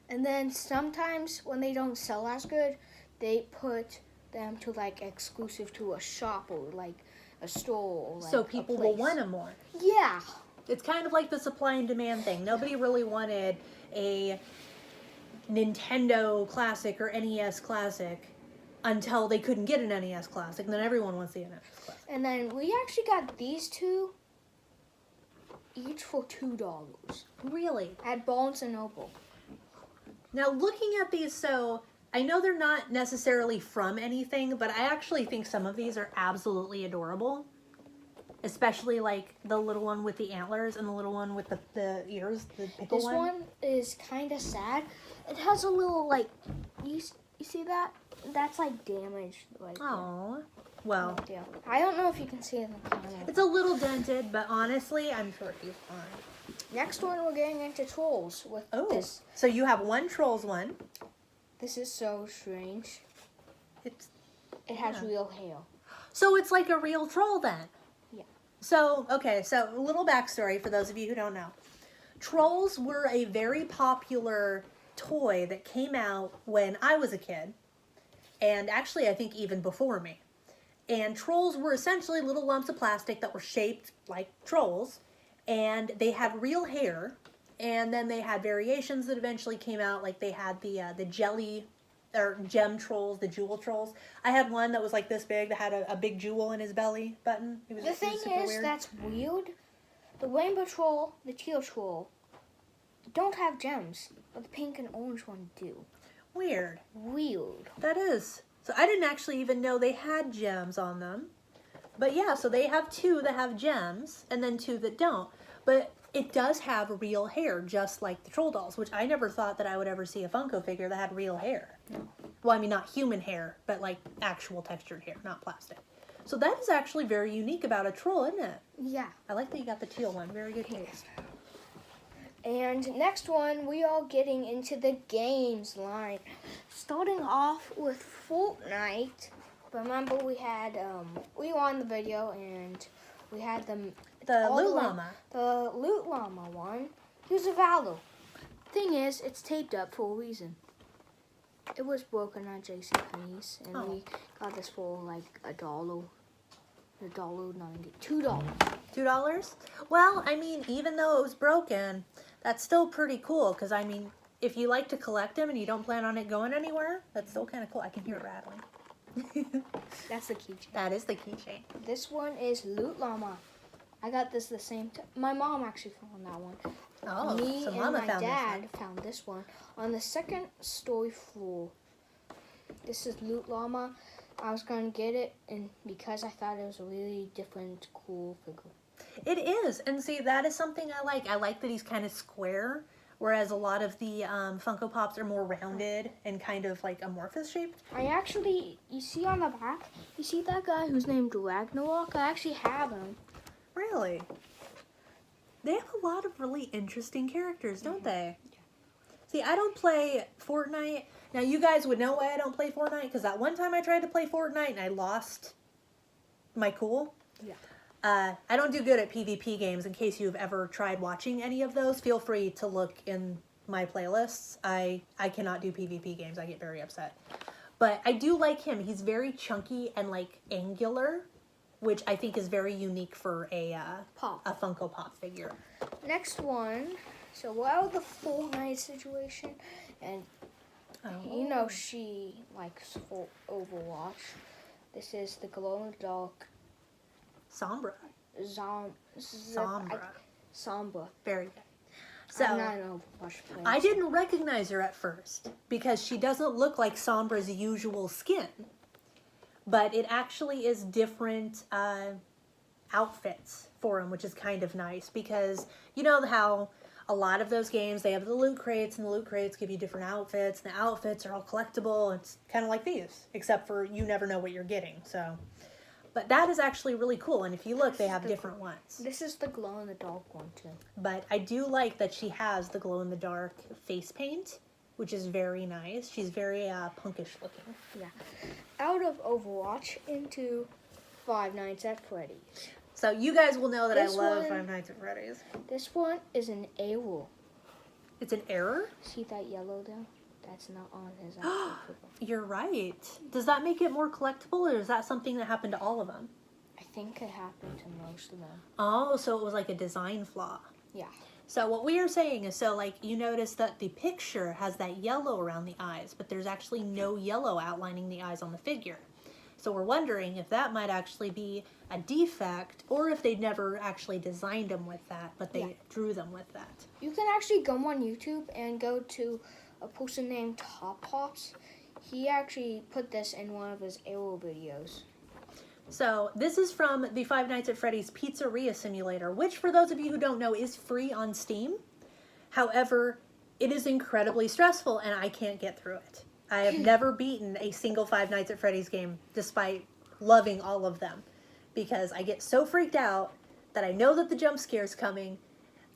and then sometimes when they don't sell as good, they put them to like exclusive to a shop or like a store or like So people will want them more. Yeah. It's kind of like the supply and demand thing. Nobody really wanted a Nintendo Classic or NES Classic until they couldn't get an NES Classic, and then everyone wants the NES Classic. And then we actually got these 2 each for $2 Really? at Barnes & Noble. Now, looking at these, so I know they're not necessarily from anything, but I actually think some of these are absolutely adorable. Especially like the little one with the antlers and the little one with the ears, the pickle This one is kind of sad. It has a little like, you see that? that's like damaged. Like, Oh, well, yeah. I don't know if you can see it in the camera. it's a little dented, but honestly, I'm sure he's fine. Next one, we're getting into trolls with this. So you have one Trolls one. This is so strange. It has Yeah. real hair. So it's like a real troll then? Yeah. So, okay, so a little backstory for those of you who don't know. Trolls were a very popular toy that came out when I was a kid. And actually, I think even before me. And trolls were essentially little lumps of plastic that were shaped like trolls. And they had real hair. And then they had variations that eventually came out. Like they had the jelly or gem trolls, the jewel trolls. I had one that was like this big that had a big jewel in his belly button. The thing super is, weird. that's weird. The rainbow troll, the teal troll, don't have gems, but the pink and orange one do. Weird. Weird. That is. So I didn't actually even know they had gems on them. But yeah, so they have two that have gems and then two that don't. But it does have real hair, just like the troll dolls, which I never thought that I would ever see a Funko figure that had real hair. No. Well, I mean, not human hair, but like actual textured hair, not plastic. So that is actually very unique about a troll, isn't it? Yeah. I like that you got the teal one. Very good taste. And next one, we are getting into the games line. Starting off with Fortnite. Remember, we were on the video and we had them. The all Loot way- Llama. The Loot Llama one. Here's a value. Thing is, it's taped up for a reason. It was broken on JCPenney's, and we got this for like $1. $1.90. $2. $2? Well, I mean, even though it was broken, that's still pretty cool. Because, I mean, if you like to collect them and you don't plan on it going anywhere, that's still kind of cool. I can hear it rattling. That's the keychain. That is the keychain. This one is Loot Llama. I got this the same time. My mom actually found that one. Oh, Me so and Mama my found dad this found this one on the second story floor. This is Loot Llama. I was going to get it and because I thought it was a really different, cool figure. one. It is. And see, that is something I like. I like that he's kind of square, whereas a lot of the Funko Pops are more rounded and kind of like amorphous shaped. You see on the back, you see that guy who's named Ragnarok? I actually have him. Really? They have a lot of really interesting characters, don't they? Yeah. See, I don't play Fortnite. Now, you guys would know why I don't play Fortnite, because that one time I tried to play Fortnite and I lost my cool. Yeah. I don't do good at PvP games. In case you've ever tried watching any of those, feel free to look in my playlists. I cannot do PvP games. I get very upset. But I do like him. He's very chunky and like angular, which I think is very unique for a Funko Pop figure. Next one. So we're out of the Fortnite situation, and you know she likes Overwatch. This is the glow-in-the-dark Sombra. Sombra. Very good. So I'm not an Overwatch player. I didn't recognize her at first because she doesn't look like Sombra's usual skin. But it actually is different outfits for him, which is kind of nice because you know how a lot of those games, they have the loot crates, and the loot crates give you different outfits, and the outfits are all collectible. It's kind of like these, except for you never know what you're getting. So, but that is actually really cool, and if you look, they have different ones. This is the glow-in-the-dark one, too. But I do like that she has the glow-in-the-dark face paint, which is very nice. She's very punkish looking. Yeah. Out of Overwatch into Five Nights at Freddy's. So you guys will know that This I love one- Five Nights at Freddy's. This one is an AWOL. It's an error? See that yellow there? That's not on his actual figure. You're right. Does that make it more collectible, or is that something that happened to all of them? I think it happened to most of them. Oh, so it was like a design flaw. Yeah. So what we are saying is, so like you notice that the picture has that yellow around the eyes, but there's actually no yellow outlining the eyes on the figure. So we're wondering if that might actually be a defect, or if they never actually designed them with that, but they drew them with that. You can actually go on YouTube and go to a person named Top Pops. He actually put this in one of his Arrow videos. So this is from the Five Nights at Freddy's Pizzeria Simulator, which for those of you who don't know is free on Steam. However, it is incredibly stressful and I can't get through it. I have never beaten a single Five Nights at Freddy's game, despite loving all of them, because I get so freaked out that I know that the jump scare is coming.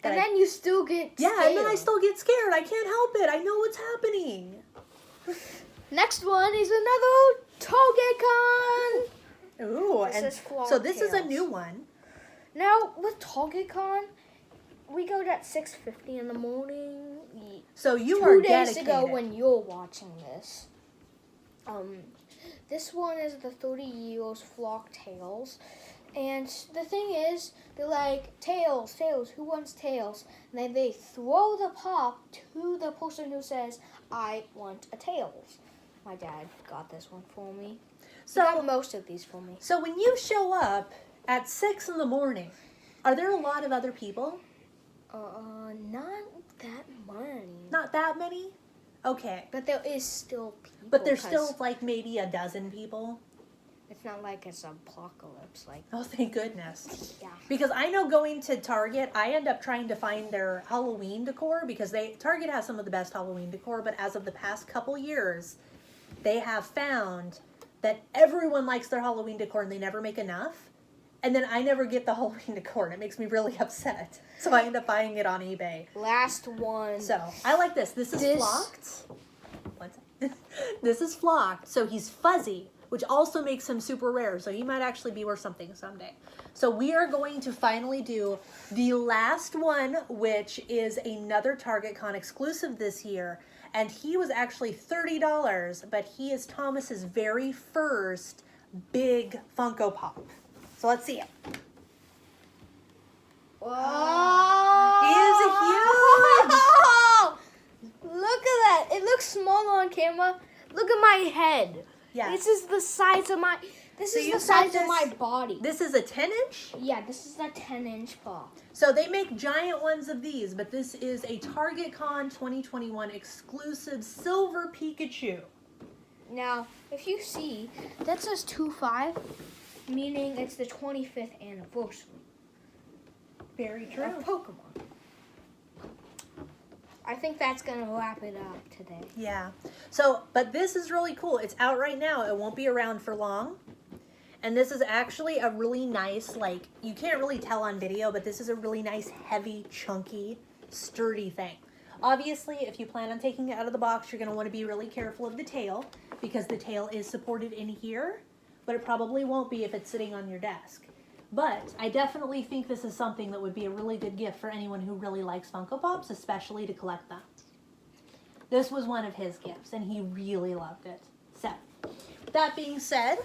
And then you still get scared. Yeah, and then I still get scared. I can't help it. I know what's happening. Next one is another TargetCon. Ooh, This and is Flock so this is a Tales. new one. Now, with TargetCon, we go at 6:50 in the morning. So you are 2 days dedicated. ago when you're watching this. This one is the 30 Years Flock Tales. And the thing is, they're like, Tails, who wants Tails? And then they throw the pop to the person who says, I want a Tails. My dad got this one for me. He got most of these for me. So when you show up at 6 in the morning, are there a lot of other people? Not that many. Not that many? Okay. But there is still people. But there's 'cause still like maybe a dozen people. It's not like it's an apocalypse. Like, Oh, thank goodness. yeah. Because I know going to Target, I end up trying to find their Halloween decor because Target has some of the best Halloween decor, but as of the past couple years, they have found that everyone likes their Halloween decor and they never make enough. And then I never get the Halloween decor and it makes me really upset. So I end up buying it on eBay. Last one. So I like this. This is flocked. What's that? This is flocked. So he's fuzzy, which also makes him super rare. So he might actually be worth something someday. So we are going to finally do the last one, which is another TargetCon exclusive this year. And he was actually $30, but he is Thomas's very first big Funko Pop. So let's see it. Whoa! He is huge! Look at that. It looks small on camera. Look at my head. Yeah. This is the size of my. This So is you've the size got of my body. This is a 10-inch? Yeah, this is a 10-inch pop. So they make giant ones of these, but this is a TargetCon 2021 exclusive silver Pikachu. Now, if you see, that says 2.5, meaning it's the 25th anniversary Very true. of Pokemon. I think that's gonna wrap it up today. Yeah. So, but this is really cool. It's out right now. It won't be around for long. And this is actually a really nice, like, you can't really tell on video, but this is a really nice, heavy, chunky, sturdy thing. Obviously, if you plan on taking it out of the box, you're going to want to be really careful of the tail, because the tail is supported in here, but it probably won't be if it's sitting on your desk. But I definitely think this is something that would be a really good gift for anyone who really likes Funko Pops, especially to collect them. This was one of his gifts, and he really loved it. So, that being said,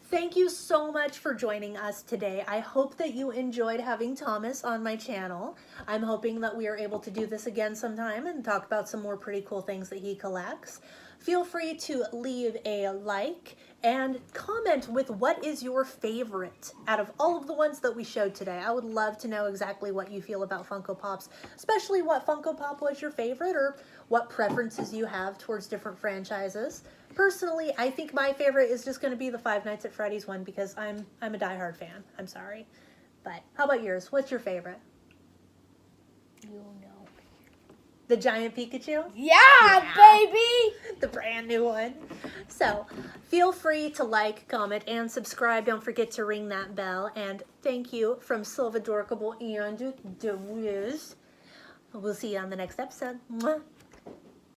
thank you so much for joining us today. I hope that you enjoyed having Thomas on my channel. I'm hoping that we are able to do this again sometime and talk about some more pretty cool things that he collects. Feel free to leave a like and comment with what is your favorite out of all of the ones that we showed today. I would love to know exactly what you feel about Funko Pops, especially what Funko Pop was your favorite or what preferences you have towards different franchises. Personally, I think my favorite is just going to be the Five Nights at Freddy's one because I'm a diehard fan. I'm sorry. But how about yours? What's your favorite? You know. The giant Pikachu? Yeah, baby! The brand new one. So, feel free to like, comment, and subscribe. Don't forget to ring that bell. And thank you from Silvadorkable and the Wiz. We'll see you on the next episode. Mwah.